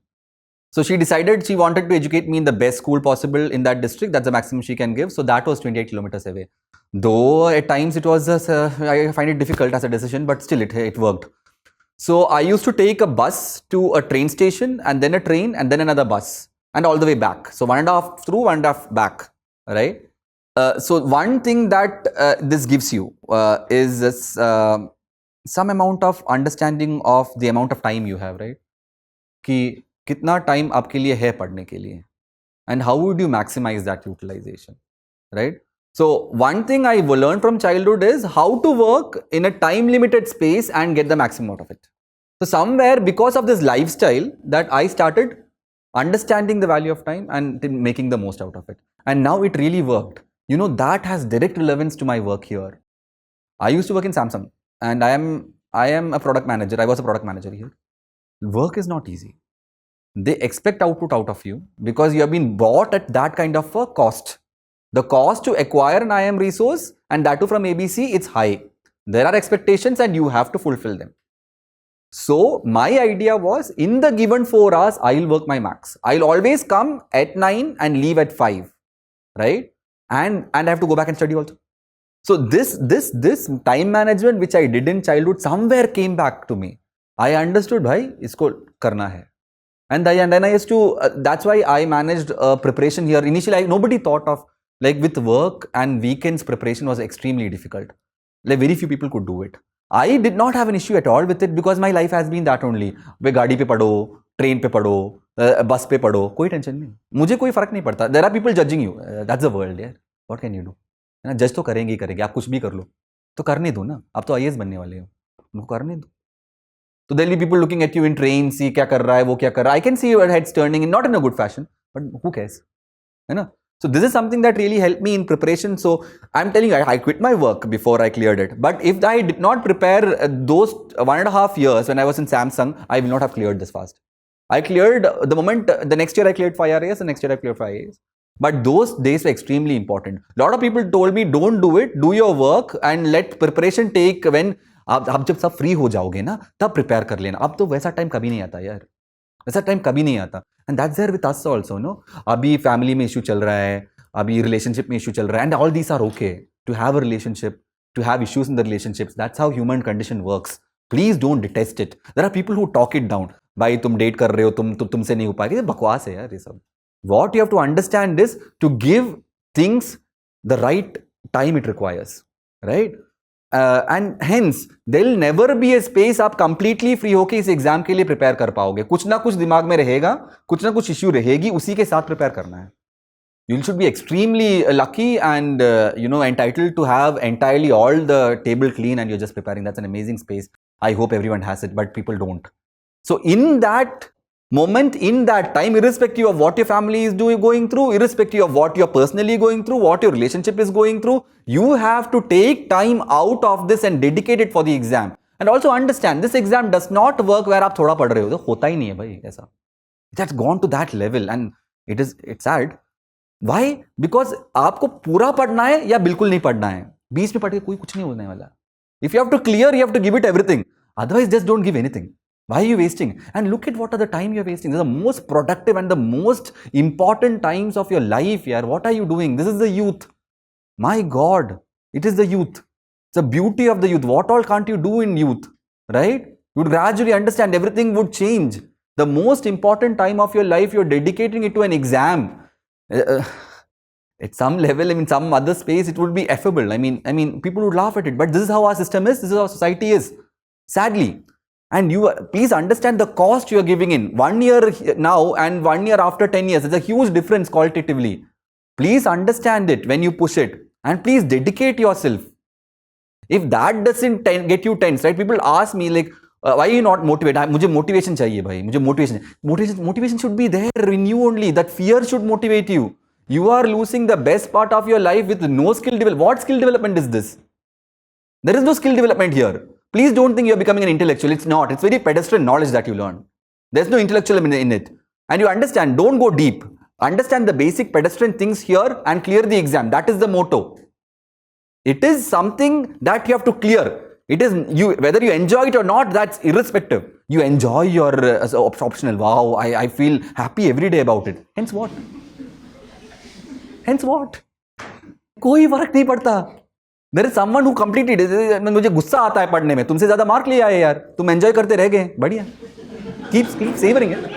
[SPEAKER 3] So she decided she wanted to educate me in the best school possible in that district. That's the maximum she can give. So that was 28 kilometers away. Though at times it was, I find it difficult as a decision, but still it worked. So I used to take a bus to a train station, and then a train, and then another bus, and all the way back. So 1.5 through, 1.5 back, right? So one thing that this gives you is this, some amount of understanding of the amount of time you have, right? कि कितना time आपके लिए है पढ़ने के लिए, and how would you maximize that utilization, right? So one thing I learned from childhood is how to work in a time limited space and get the maximum out of it. So somewhere because of this lifestyle that I started understanding the value of time and making the most out of it, and now it really worked. You know, that has direct relevance to my work here. I used to work in Samsung, and I am a product manager. I was a product manager here. Work is not easy. They expect output out of you because you have been bought at that kind of a cost. The cost to acquire an IM resource, and that too from ABC, it's high. There are expectations and you have to fulfill them. So my idea was, in the given 4 hours, I'll work my max. I'll always come at 9 and leave at 5, right? And I have to go back and study also. So this time management which I did in childhood somewhere came back to me. I understood, bhai, isko karna hai. And then I used to, that's why I managed preparation here. Initially, nobody thought of, like with work and weekends, preparation was extremely difficult. Like very few people could do it. I did not have an issue at all with it because my life has been that only. वे गाड़ी पे पढ़ो, train पे पढ़ो, bus पे पढ़ो, कोई tension नहीं. मुझे कोई फर्क नहीं पड़ता. There are people judging you. That's the world, yeah. What can you do? है ना, जज तो करेंगे ही करेंगे. आप कुछ भी कर लो, तो करने दो ना. आप तो IAS बनने वाले हो, उनको करने दो. So there'll be people looking at you in train, see क्या कर रहा है, वो क्या कर रहा है. I can see your heads turning, not in a good fashion, but who cares, है ना? So this is something that really helped me in preparation. So I'm telling you, I quit my work before I cleared it. But if I did not prepare those 1.5 years when I was in Samsung, I will not have cleared this fast. I cleared the moment, the next year I cleared 5 IAS, the next year I cleared 5 IAS. But those days were extremely important. A lot of people told me, don't do it, do your work and let preparation take when आप जब सब free हो जाओगे ना, तब prepare कर लेना. अब तो वैसा टाइम कभी नहीं आता यार, वैसा टाइम कभी नहीं आता. And that's there with us also, no. अभी फैमिली में इशू चल रहा है, अभी रिलेशनशिप में इशू चल रहा है, and all these are okay to have a relationship, to have issues in the relationships. That's how human condition works. Please don't detest it. There are people who talk it down. भाई तुम date कर रहे हो, तुमसे नहीं हो पाएगा, ये बकवास है यार ये सब. What you have to understand is to give things the right time it requires, right? And hence there will never be a space आप completely free होके इस एग्जाम के लिए प्रिपेयर कर पाओगे. कुछ ना कुछ दिमाग में रहेगा, कुछ ना कुछ इश्यू रहेगी, उसी के साथ प्रिपेयर करना है. You should be extremely lucky and entitled to have entirely all the table clean and you're just preparing. That's an amazing space. I hope everyone has it, but people don't. So in that moment, in that time, irrespective of what your family is going through, irrespective of what you're personally going through, what your relationship is going through, you have to take time out of this and dedicate it for the exam. And also understand, this exam does not work where आप थोड़ा पढ़ रहे हो, तो होता ही नहीं है भाई ऐसा. That's gone to that level and it's sad. Why? Because आपको पूरा पढ़ना है या बिल्कुल नहीं पढ़ना है. बीच में पढ़ के कोई कुछ नहीं होने वाला. If you have to clear, you have to give it everything. Otherwise, just don't give anything. Why are you wasting? And look at what are the time you're wasting. These are the most productive and the most important times of your life, yaar. What are you doing? This is the youth. My God, it is the youth. It's the beauty of the youth. What all can't you do in youth, right? You would gradually understand, everything would change. The most important time of your life, you're dedicating it to an exam. At some level, I mean, some other space, it would be affable. I mean, people would laugh at it. But this is how our system is. This is how society is. Sadly. And you please understand the cost you are giving in. 1 year now and 1 year after 10 years. It's a huge difference qualitatively. Please understand it when you push it. And please dedicate yourself. If that doesn't get you tense, right? People ask me like, why are you not motivated? मुझे motivation चाहिए भाई. मुझे motivation should be there in you only. That fear should motivate you. You are losing the best part of your life with no skill development. What skill development is this? There is no skill development here. Please don't think you are becoming an intellectual. It's not. It's very pedestrian knowledge that you learn. There's no intellectual in it. And you understand, don't go deep. Understand the basic pedestrian things here and clear the exam. That is the motto. It is something that you have to clear. It is you, whether you enjoy it or not, that's irrespective. You enjoy your optional. Wow, I feel happy every day about it. Hence what? Hence what? कोई फर्क नहीं पड़ता. There is someone who completed it. मुझे गुस्सा आता है पढ़ने में. तुमसे ज्यादा मार्क ले आए यार. तुम एंजॉय करते रह गए. बढ़िया. Keep savoring it.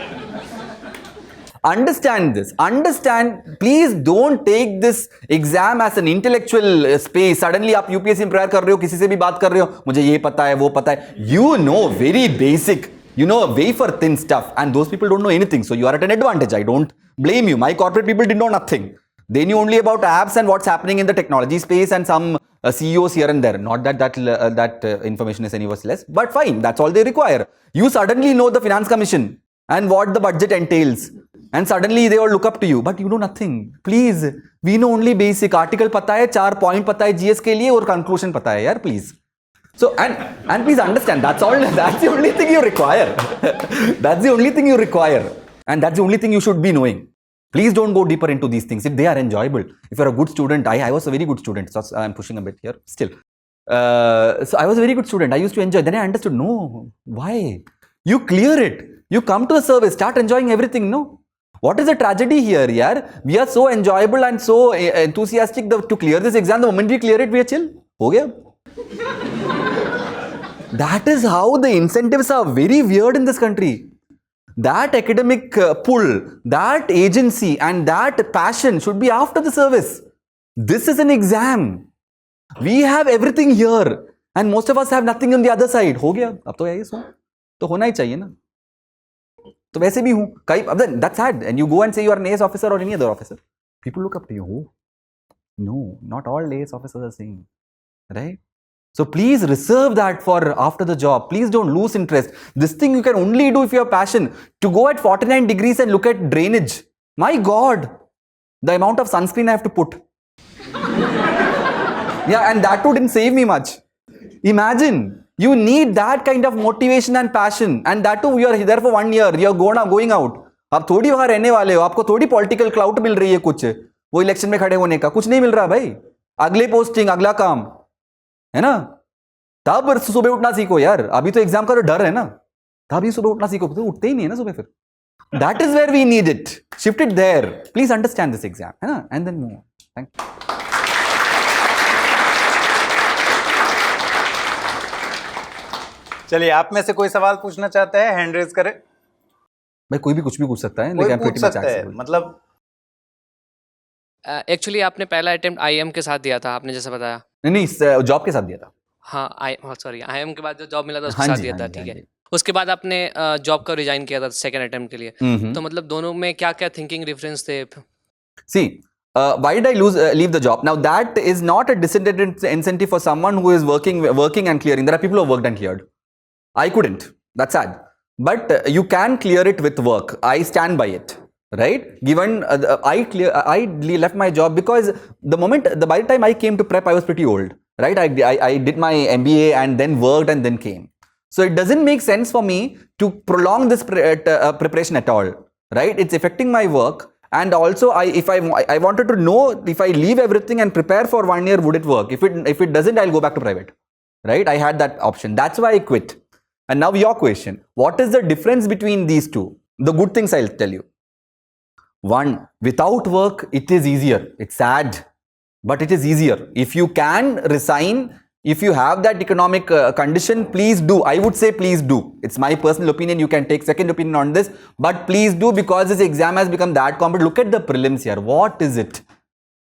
[SPEAKER 3] Understand this. Understand. Please don't take this exam as an intellectual space. Suddenly आप UPSC में प्रेयर कर रहे हो, किसी से भी बात कर रहे हो, मुझे ये पता है, वो पता है. You know very basic. You know wafer thin stuff, and those people don't know anything. So you are at an advantage. I don't blame you. My corporate people did know nothing. They knew only about apps and what's happening in the technology space and some CEOs here and there. Not that information is any less, but fine. That's all they require. You suddenly know the finance commission and what the budget entails. And suddenly they all look up to you, but you know nothing. Please, we know only basic. Article पता है, 4 point पता है GS के लिए और conclusion पता है यार, please. So and please understand, that's all. That's the only thing you require. That's the only thing you require, and that's the only thing you should be knowing. Please don't go deeper into these things if they are enjoyable. If you're a good student, I was a very good student. So I'm pushing a bit here still. So I was a very good student. I used to enjoy. Then I understood. No, why? You clear it. You come to the service. Start enjoying everything. No. What is the tragedy here, yaar? We are so enjoyable and so enthusiastic to clear this exam. The moment we clear it, we are chill. Ho gaya. That is how the incentives are very weird in this country. That academic pull, that agency and that passion should be after the service. This is an exam. We have everything here and most of us have nothing on the other side. हो गया, अब तो यही सो, तो होना ही चाहिए ना. तो वैसे भी हूँ, कई, that's sad. And you go and say you are an AS officer or any other officer. People look up to you. Oh, no, not all AS officers are same, right? So please reserve that for after the job. Please don't lose interest. This thing you can only do if you have passion. To go at 49 degrees and look at drainage. My God, the amount of sunscreen I have to put. Yeah, and that too didn't save me much. Imagine, you need that kind of motivation and passion. And that too, you are there for 1 year. You are going out. आप थोड़ी वहां रहने वाले हो. आपको थोड़ी political clout मिल रही है कुछ. वो इलेक्शन में खड़े होने का कुछ नहीं मिल रहा भाई. अगले पोस्टिंग, अगला काम. है ना? तब सुबह उठना सीखो यार. अभी तो एग्जाम का तो डर है ना. तभी सुबह उठना सीखो. तो उठते ही नहीं है ना सुबह फिर. That is where we need it. Shift it there. Please understand this exam. है ना? And then move on. Thank you.
[SPEAKER 2] चलिए, आप में से कोई सवाल पूछना चाहता है? हैंड रेज करें.
[SPEAKER 3] भाई कोई भी कुछ भी पूछ सकता है.
[SPEAKER 2] कोई पूछ सकता है. मतलब
[SPEAKER 4] एक्चुअली आपने पहला अटेम्प्ट आईएम के साथ दिया था, आपने जैसा बताया.
[SPEAKER 3] नहीं, जॉब के साथ दिया था.
[SPEAKER 4] हाँ, सॉरी, आईएम के बाद जो जॉब मिला था उसके साथ दिया था. ठीक है. उसके बाद आपने जॉब का रिजाइन किया था सेकंड अटेम्प्ट के लिए. तो मतलब दोनों में क्या क्या थिंकिंग डिफरेंस थे?
[SPEAKER 3] See, why did I leave the job? Now that is not a disincentive incentive for someone who is working and clearing. There are people who have worked and cleared. I couldn't. That's sad. But you can clear it with work. I stand by it. Right? Given I left my job because by the time I came to prep, I was pretty old. Right? I did my MBA and then worked and then came. So it doesn't make sense for me to prolong this preparation at all. Right? It's affecting my work. And also, I wanted to know if I leave everything and prepare for 1 year, would it work? If it doesn't, I'll go back to private, right? I had that option. That's why I quit. And now your question, what is the difference between these two? The good things I'll tell you. One, without work, it is easier. It's sad, but it is easier. If you can resign, if you have that economic condition, please do. I would say please do. It's my personal opinion. You can take second opinion on this, but please do, because this exam has become that competitive. Look at the prelims here. What is it?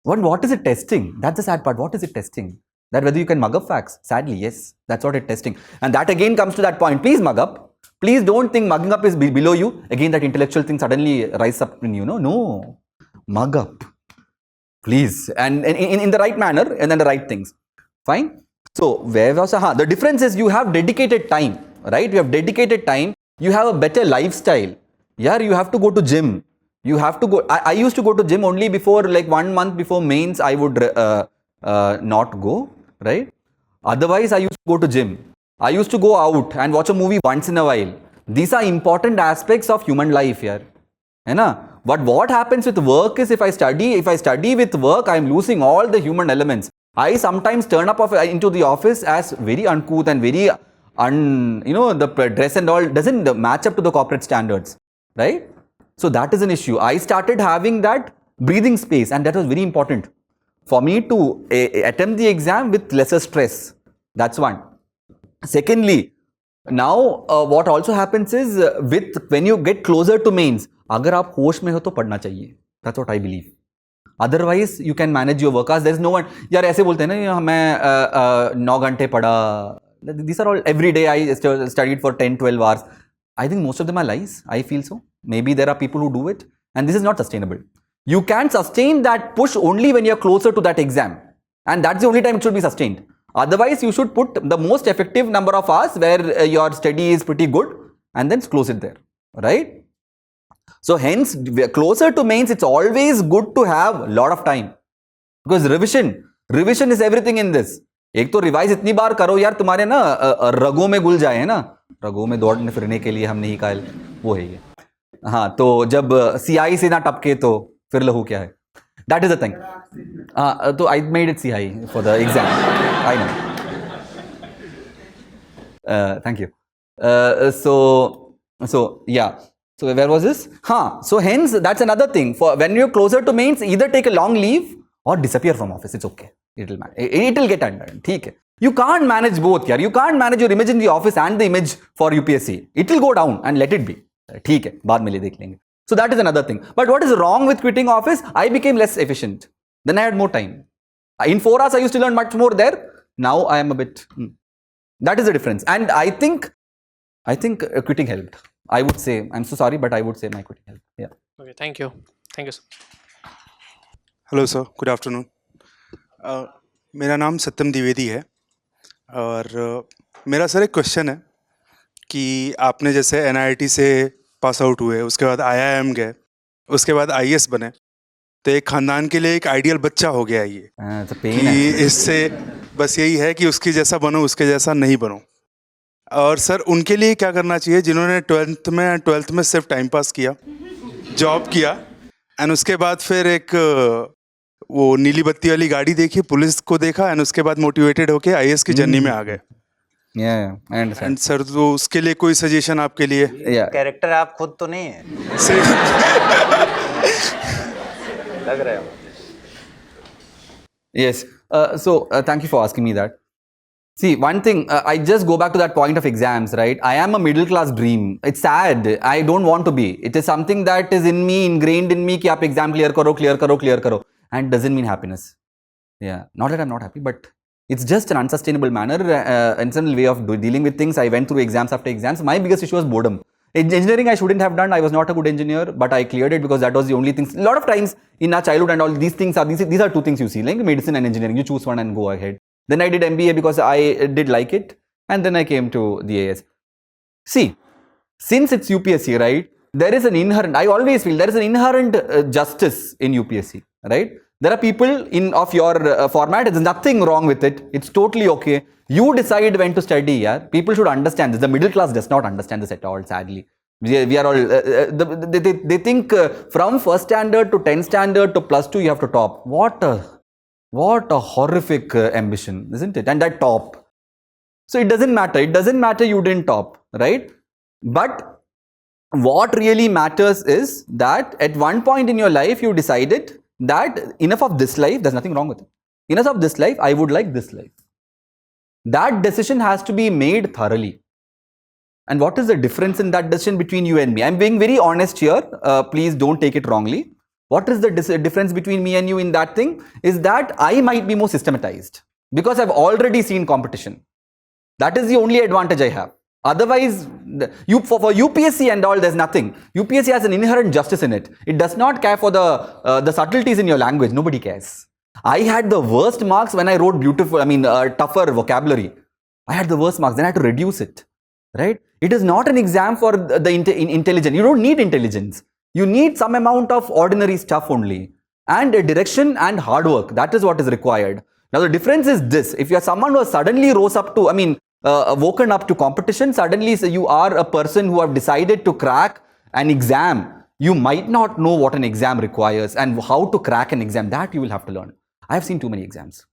[SPEAKER 3] What is it testing? That's the sad part. What is it testing? That whether you can mug up facts. Sadly, yes. That's what it's testing. And that again comes to that point. Please mug up. Please don't think mugging up is below you. Again, that intellectual thing suddenly rises up in you. No. Mug up. Please. And in the right manner and then the right things. Fine. So, where was the difference is you have dedicated time, right? You have dedicated time. You have a better lifestyle. Yeah, you have to go to gym. You have to go. I used to go to gym only before, like 1 month before mains, I would not go, right? Otherwise, I used to go to gym. I used to go out and watch a movie once in a while. These are important aspects of human life here. But what happens with work is if I study with work, I am losing all the human elements. I sometimes turn up into the office as very uncouth and very the dress and all doesn't match up to the corporate standards, right? So that is an issue. I started having that breathing space, and that was very important for me to attempt the exam with lesser stress. That's one. Secondly, now what also happens is when you get closer to mains, अगर आप होश में हो तो पढ़ना चाहिए. That's what I believe. Otherwise, you can manage your work hours. There is no one. यार ऐसे बोलते हैं ना, मैं 9 घंटे पढ़ा. These are all every day I studied for 10-12 hours. I think most of them are lies. I feel so. Maybe there are people who do it, and this is not sustainable. You can sustain that push only when you're closer to that exam, and that's the only time it should be sustained. Otherwise, you should put the most effective number of hours where your study is pretty good, and then close it there, right? So hence, closer to mains, it's always good to have a lot of time, because revision is everything in this. एक तो revise इतनी बार करो यार, तुम्हारे ना रगों में घुल जाए, है ना, रगों में दौड़ने फिरने के लिए हम नहीं कायल, वो है ये. हाँ, तो जब सियाही से ना टपके तो फिर लहू क्या है. That is the thing. तो I made it सियाही for the exam. I know. Thank you. So yeah. So where was this? So hence that's another thing. For when you're closer to mains, either take a long leave or disappear from office. It's okay. It will get undone. Okay. You can't manage both here. You can't manage your image in the office and the image for UPSC. It will go down, and let it be. Okay. बाद में ले देख लेंगे. So that is another thing. But what is wrong with quitting office? I became less efficient. Then I had more time. In 4 hours, I used to learn much more there. Now I am a bit. That is the difference. And I think quitting helped. I would say, I'm so sorry, but I would say my quitting helped. Yeah.
[SPEAKER 4] Okay, thank you. Thank you, sir.
[SPEAKER 5] Hello sir, good afternoon. मेरा नाम सत्यम द्विवेदी है, और मेरा sir एक question है कि आपने जैसे NIT से पास आउट हुए, उसके बाद IIM गए, उसके बाद IAS बने, तो एक ख़ानदान के लिए एक आइडियल बच्चा हो गया ये कि इससे बस यही है कि उसके जैसा बनो, उसके जैसा नहीं बनो. और सर उनके लिए क्या करना चाहिए जिन्होंने 12th में सिर्फ टाइम पास किया, जॉब किया, एंड उसके बाद फिर एक वो नीली बत्ती वाली गाड़ी देखी, पुलिस को देखा, एंड उसके बाद मोटिवेटेड होके IAS की जर्नी में आ गए. एंड सर तो उसके लिए कोई सजेशन आपके लिए?
[SPEAKER 2] कैरेक्टर आप खुद तो नहीं है. लग रहा है.
[SPEAKER 3] Yes. So thank you for asking me that. See, one thing, I just go back to that point of exams, right? I am a middle class dream. It's sad. I don't want to be. It is something that is in me, ingrained in me, कि आप exam clear करो. And doesn't mean happiness. Yeah. Not that I'm not happy, but it's just an unsustainable manner, unsustainable way of dealing with things. I went through exams after exams. My biggest issue was boredom. Engineering I shouldn't have done. I was not a good engineer, but I cleared it because that was the only thing. A lot of times in our childhood and all these things are, these are two things you see, like medicine and engineering. You choose one and go ahead. Then I did MBA because I did like it, and then I came to the AS. See, since it's UPSC, right, there is an inherent, I always feel there is an inherent justice in UPSC, right? There are people of your format, there's nothing wrong with it, it's totally okay. You decide when to study, yeah? People should understand this. The middle class does not understand this at all, sadly. We are all, they think from first standard to 10th standard to +2 you have to top. What a horrific ambition, isn't it? And that top. So it doesn't matter. It doesn't matter you didn't top, right? But what really matters is that at one point in your life you decided that enough of this life, there's nothing wrong with it. Enough of this life, I would like this life. That decision has to be made thoroughly. And what is the difference in that decision between you and me? I'm being very honest here. Please don't take it wrongly. What is the difference between me and you in that thing? Is that I might be more systematized because I've already seen competition. That is the only advantage I have. Otherwise, for UPSC and all, there's nothing. UPSC has an inherent justice in it. It does not care for the subtleties in your language. Nobody cares. I had the worst marks when I wrote tougher vocabulary. I had the worst marks. Then I had to reduce it. Right? It is not an exam for the intelligence. You don't need intelligence. You need some amount of ordinary stuff only. And a direction and hard work. That is what is required. Now the difference is this. If you are someone who suddenly rose up to, woken up to competition, suddenly you are a person who have decided to crack an exam. You might not know what an exam requires and how to crack an exam. That you will have to learn. I have seen too many exams.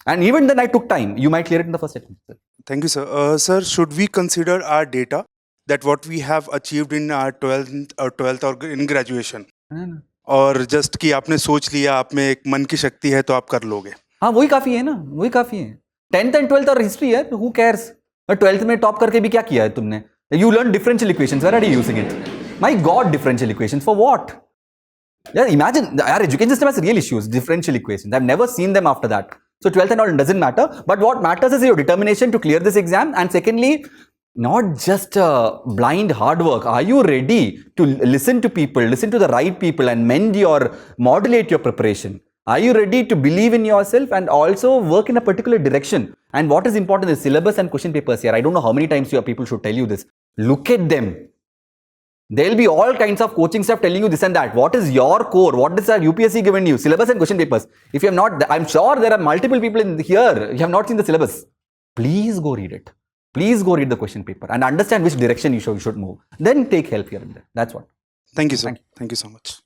[SPEAKER 3] And even then I took time. You might clear it in the first attempt.
[SPEAKER 5] Thank you, sir. Sir, should we consider our data that what we have achieved in our 12th or in graduation? और just कि आपने सोच लिया, आप में एक मन की शक्ति है तो आप कर लोगे.
[SPEAKER 3] हाँ वही काफी है ना, वही काफी है. 10th and 12th और हिस्ट्री है, who cares? 12th में टॉप करके भी क्या किया है तुमने? You learn differential equations. Where are you using it? My God, differential equations for what? Yeah, imagine our education system has real issues. Differential equations. I've never seen them after that. So 12th and all doesn't matter. But what matters is your determination to clear this exam. And secondly, not just blind hard work. Are you ready to listen to people, listen to the right people and modulate your preparation? Are you ready to believe in yourself and also work in a particular direction? And what is important is syllabus and question papers here. I don't know how many times your people should tell you this. Look at them. There will be all kinds of coaching stuff telling you this and that. What is your core? What is our UPSC given you? Syllabus and question papers. If you have not, I'm sure there are multiple people in here. You have not seen the syllabus. Please go read it. Please go read the question paper and understand which direction you should move. Then take help here and there. That's what.
[SPEAKER 5] Thank you, sir. Thank you so much.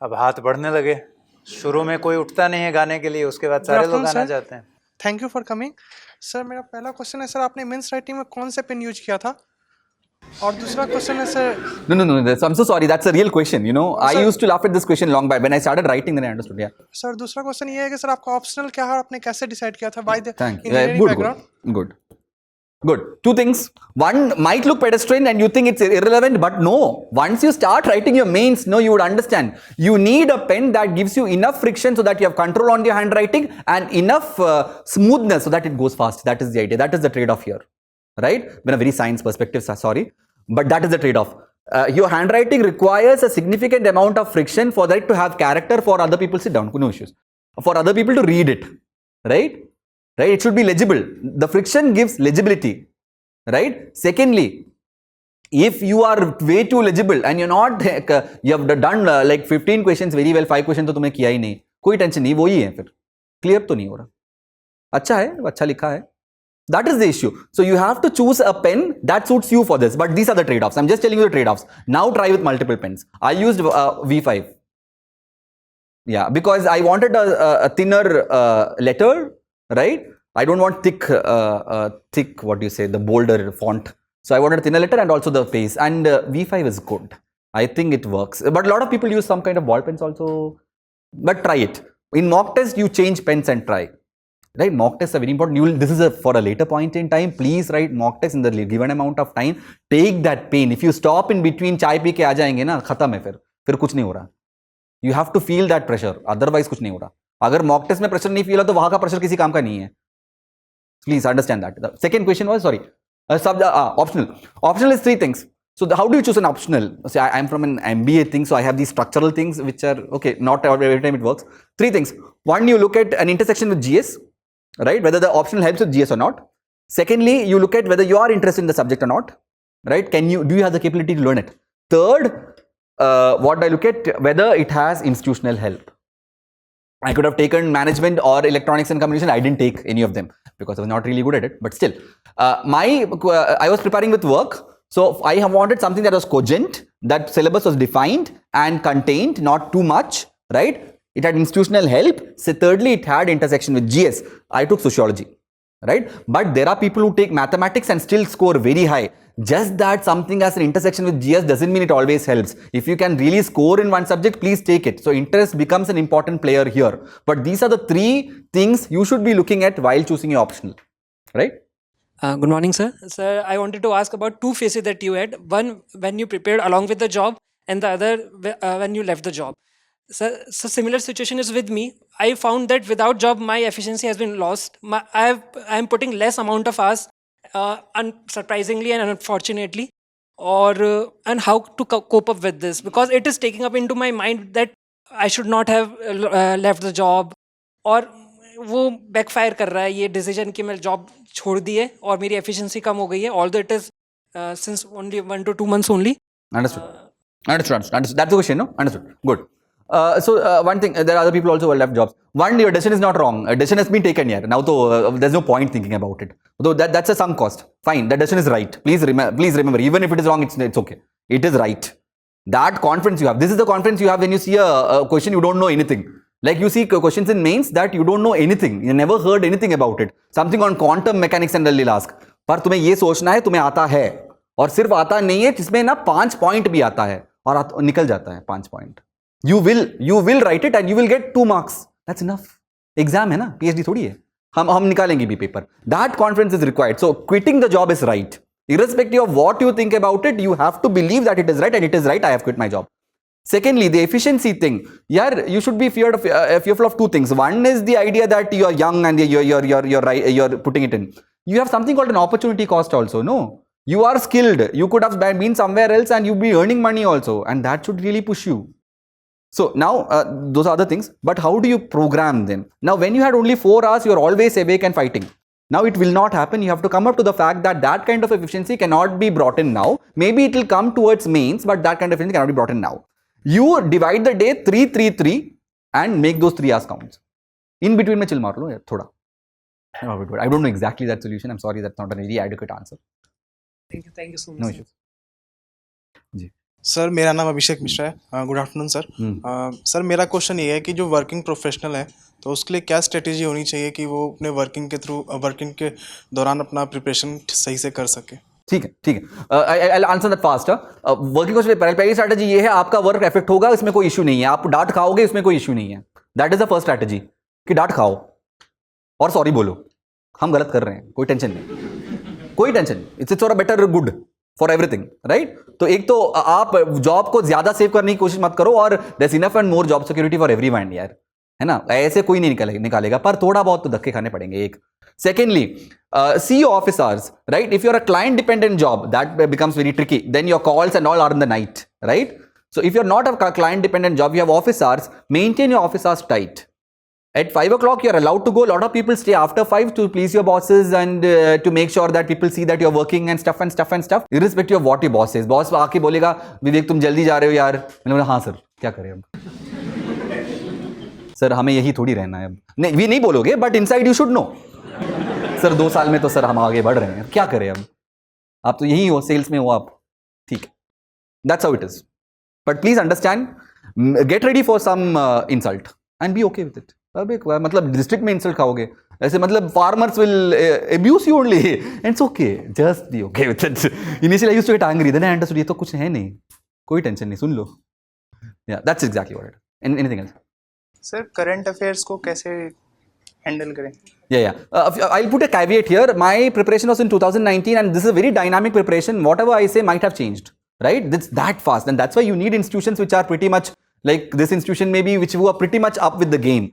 [SPEAKER 2] अब हाथ बढ़ने लगे. शुरू में कोई उठता नहीं है गाने के लिए, उसके बाद सारे लोग गाना चाहते हैं.
[SPEAKER 6] Thank you for coming. Sir मेरा पहला क्वेश्चन है सर, आपने मेंस राइटिंग में कौन से पेन यूज किया था? और दूसरा क्वेश्चन है sir. No. I'm so sorry. That's a real question. You know, I used to laugh at this question long back. When I started writing, then I understood. Yeah. Sir दूसरा question ये है कि sir आपका optional क्या है और आपने कैसे डिसाइड किया था? Why the
[SPEAKER 3] engineering background? Good. Two things. One might look pedestrian and you think it's irrelevant, but no. Once you start writing your mains, you would understand. You need a pen that gives you enough friction so that you have control on your handwriting and enough smoothness so that it goes fast. That is the idea. That is the trade-off here. Right? In a very science perspective, sorry. But that is the trade-off. Your handwriting requires a significant amount of friction for that to have character for other people. Sit down. No issues. For other people to read it. Right? Right? It should be legible. The friction gives legibility. Right? Secondly, if you are way too legible and you're not, you have done like 15 questions very well, 5 questions तो तुमने किया ही नहीं, कोई tension नहीं, वो ही है फिर. Clear तो नहीं हो रहा. अच्छा है, अच्छा लिखा है. That is the issue. So you have to choose a pen that suits you for this. But these are the trade-offs. I'm just telling you the trade-offs. Now try with multiple pens. I used V5. Yeah, because I wanted a thinner letter. Right? I don't want thick, what do you say, the bolder font. So I wanted a thinner letter and also the pace. And V5 is good. I think it works. But a lot of people use some kind of ball pens also. But try it. In mock test, you change pens and try. Right? Mock tests are very important. This is for a later point in time. Please write mock tests in the given amount of time. Take that pain. If you stop in between, chai pee ke aa jayenge na, khatam hai fir kuch nahi ho raha. You have to feel that pressure. Otherwise, kuch nahi ho raha. अगर mock test में pressure नहीं feel हो तो वहां का pressure किसी काम का नहीं है. Please understand that. The second question was optional is 3 things. So how do you choose an optional? So I'm from an MBA thing, so I have these structural things which are okay, not every time it works. 3 things. One, you look at an intersection with GS, right? Whether the optional helps with GS or not. Secondly, you look at whether you are interested in the subject or not, right? Do you have the capability to learn it? Third, what I look at whether it has institutional help. I could have taken management or electronics and communication. I didn't take any of them because I was not really good at it. But still, I was preparing with work. So I have wanted something that was cogent, that syllabus was defined and contained, not too much, right? It had institutional help. So thirdly, it had intersection with GS. I took sociology, right? But there are people who take mathematics and still score very high. Just that something has an intersection with GS doesn't mean it always helps. If you can really score in one subject, please take it. So interest becomes an important player here. But these are the three things you should be looking at while choosing your optional, right?
[SPEAKER 7] Good morning, sir. Sir, I wanted to ask about two phases that you had. One, when you prepared along with the job, and the other, when you left the job. So similar situation is with me. I found that without job, my efficiency has been lost. I am putting less amount of hours, unsurprisingly and unfortunately, and how to cope up with this, because it is taking up into my mind that I should not have left the job, और वो backfire कर रहा है ये decision कि मैं job छोड़ दी है और मेरी एफिशिएंसी कम हो गई है, although it is since only 1 to 2 months only.
[SPEAKER 3] Understood. That's the question, no? Understood. Good. One thing, there are other people also who have left jobs. One, your decision is not wrong. A decision has been taken here. Now, there's no point thinking about it. Though that's a sunk cost. Fine, that decision is right. Please remember, even if it is wrong, it's okay. It is right. That confidence you have. This is the confidence you have when you see a question you don't know anything. Like you see questions in mains that you don't know anything. You never heard anything about it. Something on quantum mechanics and they'll ask. पर तुम्हें ये सोचना है तुम्हें आता है और सिर्फ आता नहीं है जिसमें ना 5 पॉइंट भी आता है और निकल जाता है 5 point. You will write it and you will get 2 marks. That's enough. Exam है ना, PhD थोड़ी है. हम निकालेंगे भी paper. That confidence is required. So quitting the job is right. Irrespective of what you think about it, you have to believe that it is right and it is right. I have quit my job. Secondly, the efficiency thing. Yeah, you should be fearful of two things. One is the idea that you are young and you're putting it in. You have something called an opportunity cost also. No, you are skilled. You could have been somewhere else and you'd be earning money also, and that should really push you. So now those are other things. But how do you program them? Now, when you had only 4 hours, you're always awake and fighting. Now it will not happen. You have to come up to the fact that that kind of efficiency cannot be brought in now. Maybe it will come towards mains, but that kind of efficiency cannot be brought in now. You divide the day 3-3-3 and make those 3 hours counts. In between, chill मार लो यार थोड़ा. I don't know exactly that solution. I'm sorry, that's not a really adequate answer.
[SPEAKER 7] Thank you so much.
[SPEAKER 3] No issues. Ji.
[SPEAKER 5] Sir मेरा नाम अभिषेक मिश्रा है. Good afternoon sir. Sir मेरा question ये है कि जो वर्किंग प्रोफेशनल है तो उसके लिए क्या स्ट्रेटेजी होनी चाहिए कि वो अपने वर्किंग के दौरान अपना प्रिपरेशन सही से कर सके.
[SPEAKER 3] ठीक है. I'll answer that faster. Working को पहली स्ट्रैटेजी ये है, आपका वर्क एफेक्ट होगा, इसमें कोई इश्यू नहीं है. आप डांट खाओगे, इसमें कोई इश्यू नहीं है. That is the first strategy कि डांट खाओ और सॉरी बोलो, हम गलत कर रहे हैं, कोई टेंशन नहीं. It's for a better good for everything, right? तो एक तो आप जॉब को ज्यादा सेव करने की कोशिश मत करो और there is enough and more job security for everyone यार, है ना? ऐसे कोई नहीं निकालेगा, पर थोड़ा बहुत तो धक्के खाने पड़ेंगे. एक secondly, see your office hours, right? If you're a client dependent job, that becomes very tricky. Then your calls and all are in the night, right? So if you're not a client dependent job, you have office hours, maintain your office hours tight. At 5 o'clock, you're allowed to go. A lot of people stay after 5 to please your bosses and to make sure that people see that you're working and stuff. Irrespective of what your boss says. Boss आके बोलेगा, विवेक तुम जल्दी जा रहे हो यार. मैंने बोला हाँ सर, क्या करें अब? सर हमें यही थोड़ी रहना है अब. नहीं, नहीं बोलोगे, but inside you should know. Sir 2 साल में तो सर हम आगे बढ़ रहे हैं, क्या करें अब? आप तो यही हो, सेल्स में हो आप, ठीक है. That's how it is. But please understand, get ready for some insult and be okay with it. अब एक मतलब डिस्ट्रिक्ट में इंसल्ट खाओगे ऐसे, मतलब farmers will abuse you only and it's okay, just be okay with it. Initially I used to get angry, then I understood ये तो कुछ है नहीं, कोई टेंशन नहीं, सुन लो. या that's exactly what it. Anything else?
[SPEAKER 8] Sir current affairs को कैसे हैंडल करें?
[SPEAKER 3] I'll put a caveat here. My preparation was in 2019 and this is a very dynamic preparation. Whatever I say might have changed, right? It's that fast, and that's why you need institutions which are pretty much like this institution maybe, which who are pretty much up with the game.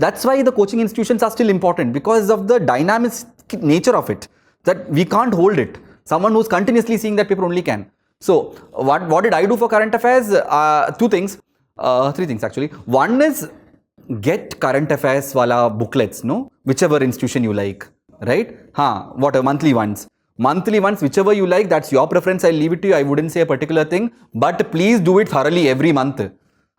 [SPEAKER 3] That's why the coaching institutions are still important, because of the dynamic nature of it, that we can't hold it. Someone who's continuously seeing that paper only can. So what did I do for current affairs? 3 things actually. One is get current affairs wala booklets, no? Whichever institution you like, right? Whatever, monthly ones, whichever you like, that's your preference. I'll leave it to you. I wouldn't say a particular thing, but please do it thoroughly every month.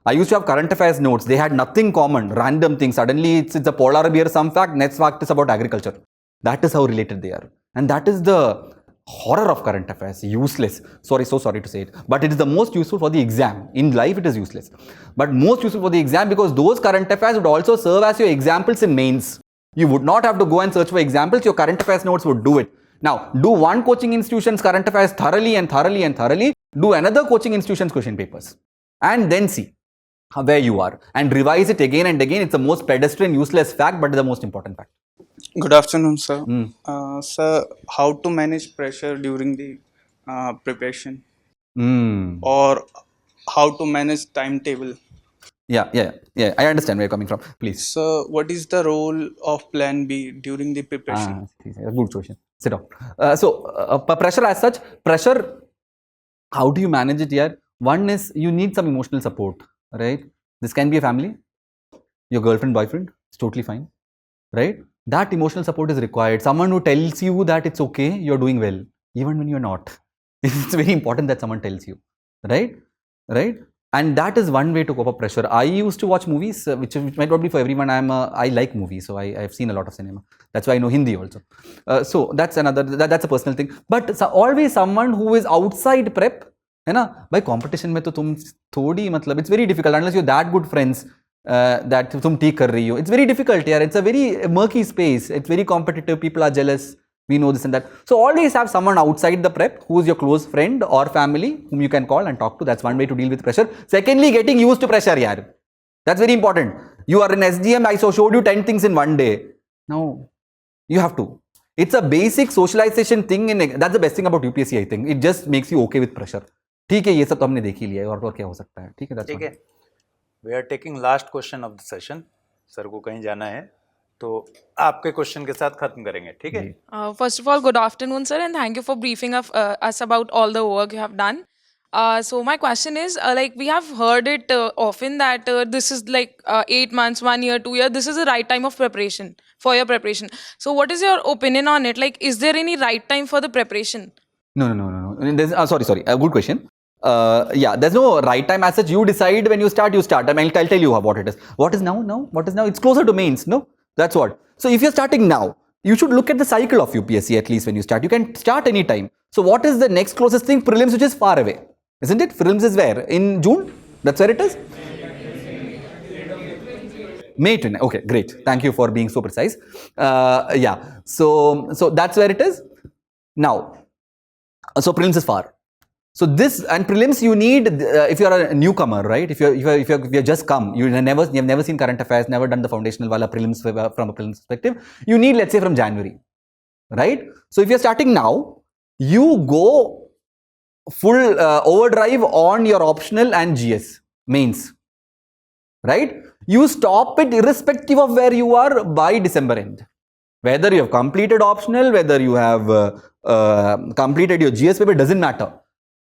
[SPEAKER 3] I used to have current affairs notes. They had nothing common, random things. Suddenly it's a polar bear, some fact, next fact is about agriculture. That is how related they are. And that is the horror of current affairs, useless. So sorry to say it, but it is the most useful for the exam. In life it is useless, but most useful for the exam, because those current affairs would also serve as your examples in mains. You would not have to go and search for examples, your current affairs notes would do it. Now, do one coaching institution's current affairs thoroughly and thoroughly and thoroughly, do another coaching institution's question papers, and then see where you are, and revise it again and again. It's the most pedestrian, useless fact, but the most important fact.
[SPEAKER 8] Good afternoon, sir. Sir, how to manage pressure during the preparation, or how to manage timetable?
[SPEAKER 3] Yeah. I understand where you're coming from. Please.
[SPEAKER 8] So, what is the role of Plan B during the preparation?
[SPEAKER 3] Good question. Sit down. Pressure as such, pressure, how do you manage it here? One is you need some emotional support, right? This can be a family, your girlfriend, boyfriend, it's totally fine, right? That emotional support is required. Someone who tells you that it's okay, you're doing well, even when you're not. It's very important that someone tells you, right? And that is one way to cope up pressure. I used to watch movies, which might not be for everyone. I like movies, so I've seen a lot of cinema. That's why I know Hindi also. So that's that's a personal thing. But always someone who is outside prep, है ना? भाई competition में तो तुम थोड़ी मतलब it's very difficult unless you're that good friends that तुम ठीक कर रही हो. It's very difficult, यार. It's a very murky space. It's very competitive. People are jealous. We know this and that. So always have someone outside the prep who is your close friend or family whom you can call and talk to. That's one way to deal with pressure. Secondly, getting used to pressure, yaar. That's very important. You are in SDM. I showed you 10 things in one day. Now, you have to. It's a basic socialization thing. That's the best thing about UPSC, I think. It just makes you okay with pressure. ठीक है, ये सब तो हमने देख ही लिया है, और क्या हो सकता है. ठीक है,
[SPEAKER 2] ठीक है. We are taking last question of the session. Sir को कहीं जाना है, तो आपके क्वेश्चन के साथ खत्म करेंगे. ठीक है.
[SPEAKER 9] First of all, good afternoon, sir, and thank you for briefing us about all the work you have done. So my question is, like we have heard it often that this is like 8 months, 1 year, 2 years. This is the right time of preparation for your preparation. So what is your opinion on it? Like, is there any right time for the preparation?
[SPEAKER 3] No. Sorry. Good question. Yeah, there's no right time as such. You decide when you start. I mean, I'll tell you what it is. What is now? What is now? It's closer to mains. No, that's what. So if you're starting now, you should look at the cycle of UPSC at least when you start. You can start any time. So what is the next closest thing? Prelims, which is far away, isn't it? Prelims is where? In June? That's where it is? May 20. Okay, great. Thank you for being so precise. Yeah. So that's where it is. Now, so prelims is far. So this and prelims you need if you are a newcomer, right? If you just come, you have never seen current affairs, never done the foundational wala prelims from a prelims perspective. You need, let's say, from January, right? So if you're starting now, you go full overdrive on your optional and GS mains, right? You stop it irrespective of where you are by December end. Whether you have completed optional, whether you have completed your GS paper, doesn't matter.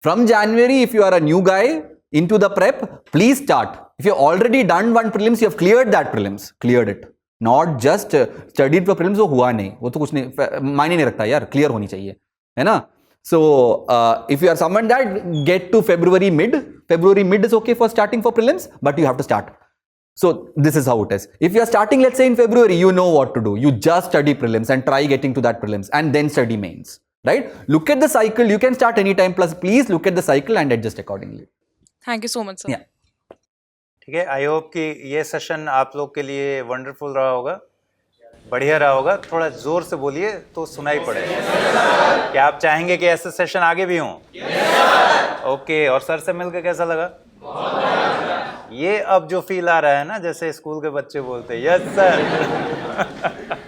[SPEAKER 3] From January, if you are a new guy into the prep, please start. If you've already done one prelims, you have cleared that prelims, cleared it. Not just studied for prelims, वो हुआ नहीं, वो तो कुछ नहीं, मायने नहीं रखता यार, clear होनी चाहिए, है ना? So, if you are someone that get to February mid is okay for starting for prelims, but you have to start. So, this is how it is. If you are starting, let's say in February, you know what to do. You just study prelims and try getting to that prelims and then study mains. Right? Look at the cycle. You can start anytime. Plus, please look at the cycle and adjust accordingly.
[SPEAKER 9] Thank you so much, sir.
[SPEAKER 3] Yeah.
[SPEAKER 2] ठीक है. I hope कि ये session आप लोग के लिए wonderful रहा होगा, बढ़िया रहा होगा. थोड़ा जोर से बोलिए तो सुनाई पड़े. क्या आप चाहेंगे कि ऐसे सेशन आगे भी हों? ओके. और सर से मिलकर कैसा लगा? ये अब जो फील आ रहा है ना, जैसे स्कूल के बच्चे बोलते हैं, yes sir.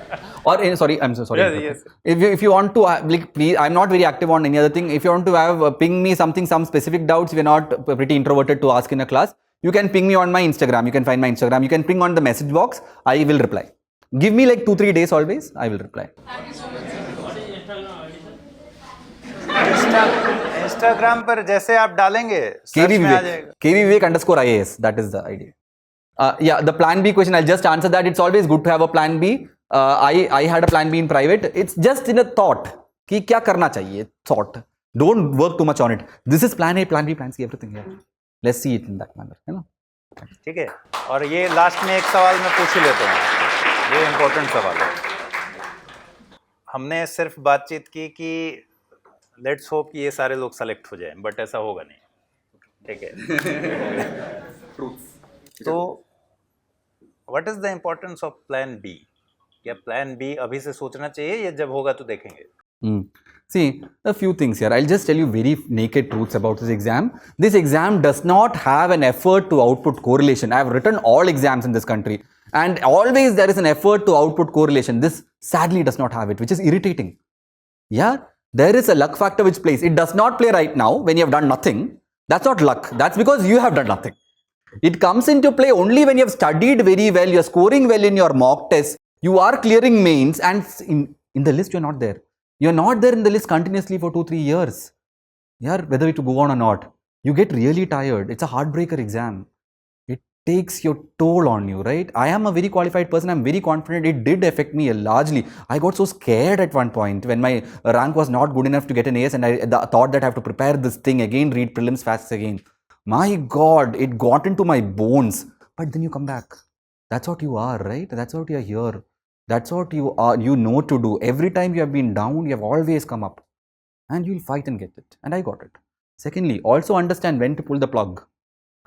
[SPEAKER 3] Or sorry, I'm so sorry.
[SPEAKER 2] Yes.
[SPEAKER 3] If you want to, like, please, I'm not very active on any other thing. If you want to have ping me some specific doubts, if you're not pretty introverted to ask in a class, you can ping me on my Instagram. You can find my Instagram. You can ping on the message box. I will reply. Give me like 2-3 days always. I will reply.
[SPEAKER 2] Instagram पर जैसे आप डालेंगे, search में आ जाएगा.
[SPEAKER 3] Vivek_IAS. That is the idea. Yeah, the plan B question. I'll just answer that. It's always good to have a plan B. I had a plan B in private. It's just in a thought कि क्या करना चाहिए. Thought. Don't work too much on it. This is plan A, plan B, plan C, everything here. Let's see it in that manner. है ना?
[SPEAKER 2] ठीक है. और ये लास्ट में एक सवाल मैं पूछ ही लेता हूँ. ये इम्पोर्टेंट सवाल है. हमने सिर्फ बातचीत की कि लेट्स होप कि ये सारे लोग सेलेक्ट हो जाएं, बट ऐसा होगा नहीं, ठीक है। तो what is the importance of plan B? क्या प्लान बी अभी से सोचना चाहिए या जब होगा तो देखेंगे?
[SPEAKER 3] See, a few things here. I'll just tell you very naked truths about this exam. This exam does not have an effort to output correlation. I have written all exams in this country, and always there is an effort to output correlation. This sadly does not have it, which is irritating. Yeah, there is a luck factor which plays. It does not play right now when you have done nothing. That's not luck. That's because you have done nothing. It comes into play only when you have studied very well, you are scoring well in your mock tests, you are clearing mains, and in the list you are not there. You are not there in the list continuously for 2-3 years. Yeah, whether to go on or not, you get really tired. It's a heartbreaker exam. It takes your toll on you, right? I am a very qualified person. I'm very confident. It did affect me largely. I got so scared at one point when my rank was not good enough to get an AS, and I thought that I have to prepare this thing again, read prelims fast again. My God, it got into my bones. But then you come back. That's what you are, right? That's what you are here. That's what you are, you know to do. Every time you have been down, you have always come up. And you'll fight and get it. And I got it. Secondly, also understand when to pull the plug.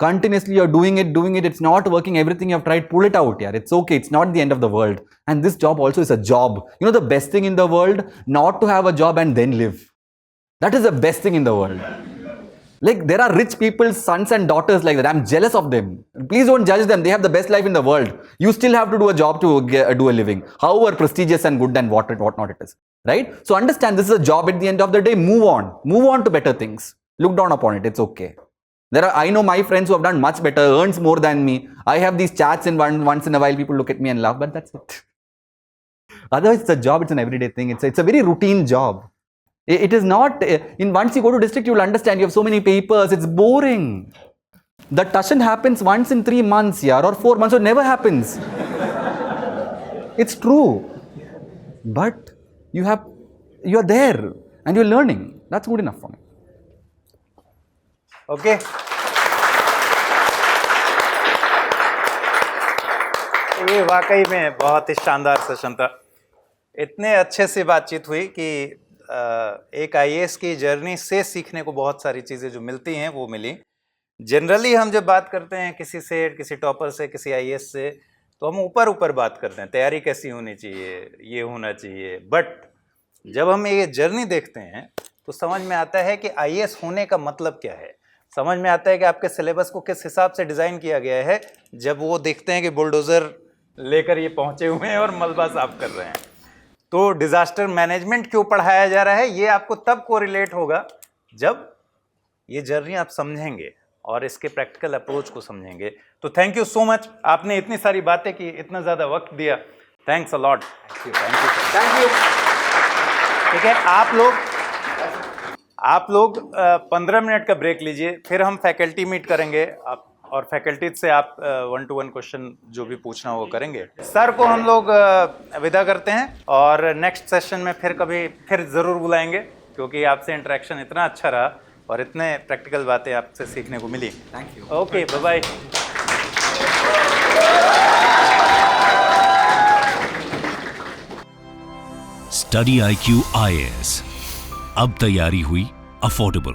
[SPEAKER 3] Continuously you're doing it, it's not working, everything you have tried, pull it out. Yeah, it's okay, it's not the end of the world. And this job also is a job. You know the best thing in the world? Not to have a job and then live. That is the best thing in the world. Like, there are rich people's sons and daughters like that. I'm jealous of them. Please don't judge them. They have the best life in the world. You still have to do a job to do a living. However prestigious and good and whatnot it is. Right? So understand this is a job at the end of the day. Move on. Move on to better things. Look down upon it. It's okay. I know my friends who have done much better, earns more than me. I have these chats and once in a while people look at me and laugh, but that's it. Otherwise, it's a job. It's an everyday thing. It's a very routine job. It is not, once you go to district, you will understand, you have so many papers, it's boring. The tuition happens once in 3 months, yeah, or 4 months, so it never happens. It's true. But you are there and you're learning. That's good enough for me.
[SPEAKER 2] Okay. ये वाकई में बहुत ही शानदार session था. इतने अच्छे से बातचीत हुई कि एक आईएएस की जर्नी से सीखने को बहुत सारी चीज़ें जो मिलती हैं वो मिली. जनरली हम जब बात करते हैं किसी से, किसी टॉपर से, किसी आईएएस से, तो हम ऊपर बात करते हैं, तैयारी कैसी होनी चाहिए, ये होना चाहिए. बट जब हम ये जर्नी देखते हैं तो समझ में आता है कि आईएएस होने का मतलब क्या है. समझ में आता है कि आपके सिलेबस को किस हिसाब से डिज़ाइन किया गया है जब वो देखते हैं कि बुलडोज़र लेकर ये पहुँचे हुए हैं और मलबा साफ कर रहे हैं. तो डिज़ास्टर मैनेजमेंट क्यों पढ़ाया जा रहा है ये आपको तब कोरिलेट होगा जब ये जर्नी आप समझेंगे और इसके प्रैक्टिकल अप्रोच को समझेंगे. तो थैंक यू सो मच. आपने इतनी सारी बातें की, इतना ज़्यादा वक्त दिया. Thanks a lot. Thank you. ठीक है, आप लोग 15 मिनट का ब्रेक लीजिए, फिर हम फैकल्टी मीट करेंगे और फैकल्टी से आप 1-to-1 क्वेश्चन जो भी पूछना वो करेंगे. सर को हम लोग विदा करते हैं और नेक्स्ट सेशन में फिर ज़रूर बुलाएंगे क्योंकि आपसे इंटरेक्शन इतना अच्छा रहा और इतने प्रैक्टिकल बातें आपसे सीखने को मिली.
[SPEAKER 3] Thank you.
[SPEAKER 2] Okay, bye bye.
[SPEAKER 1] StudyIQ IAS. अब तैयारी हुई अफोर्डेबल.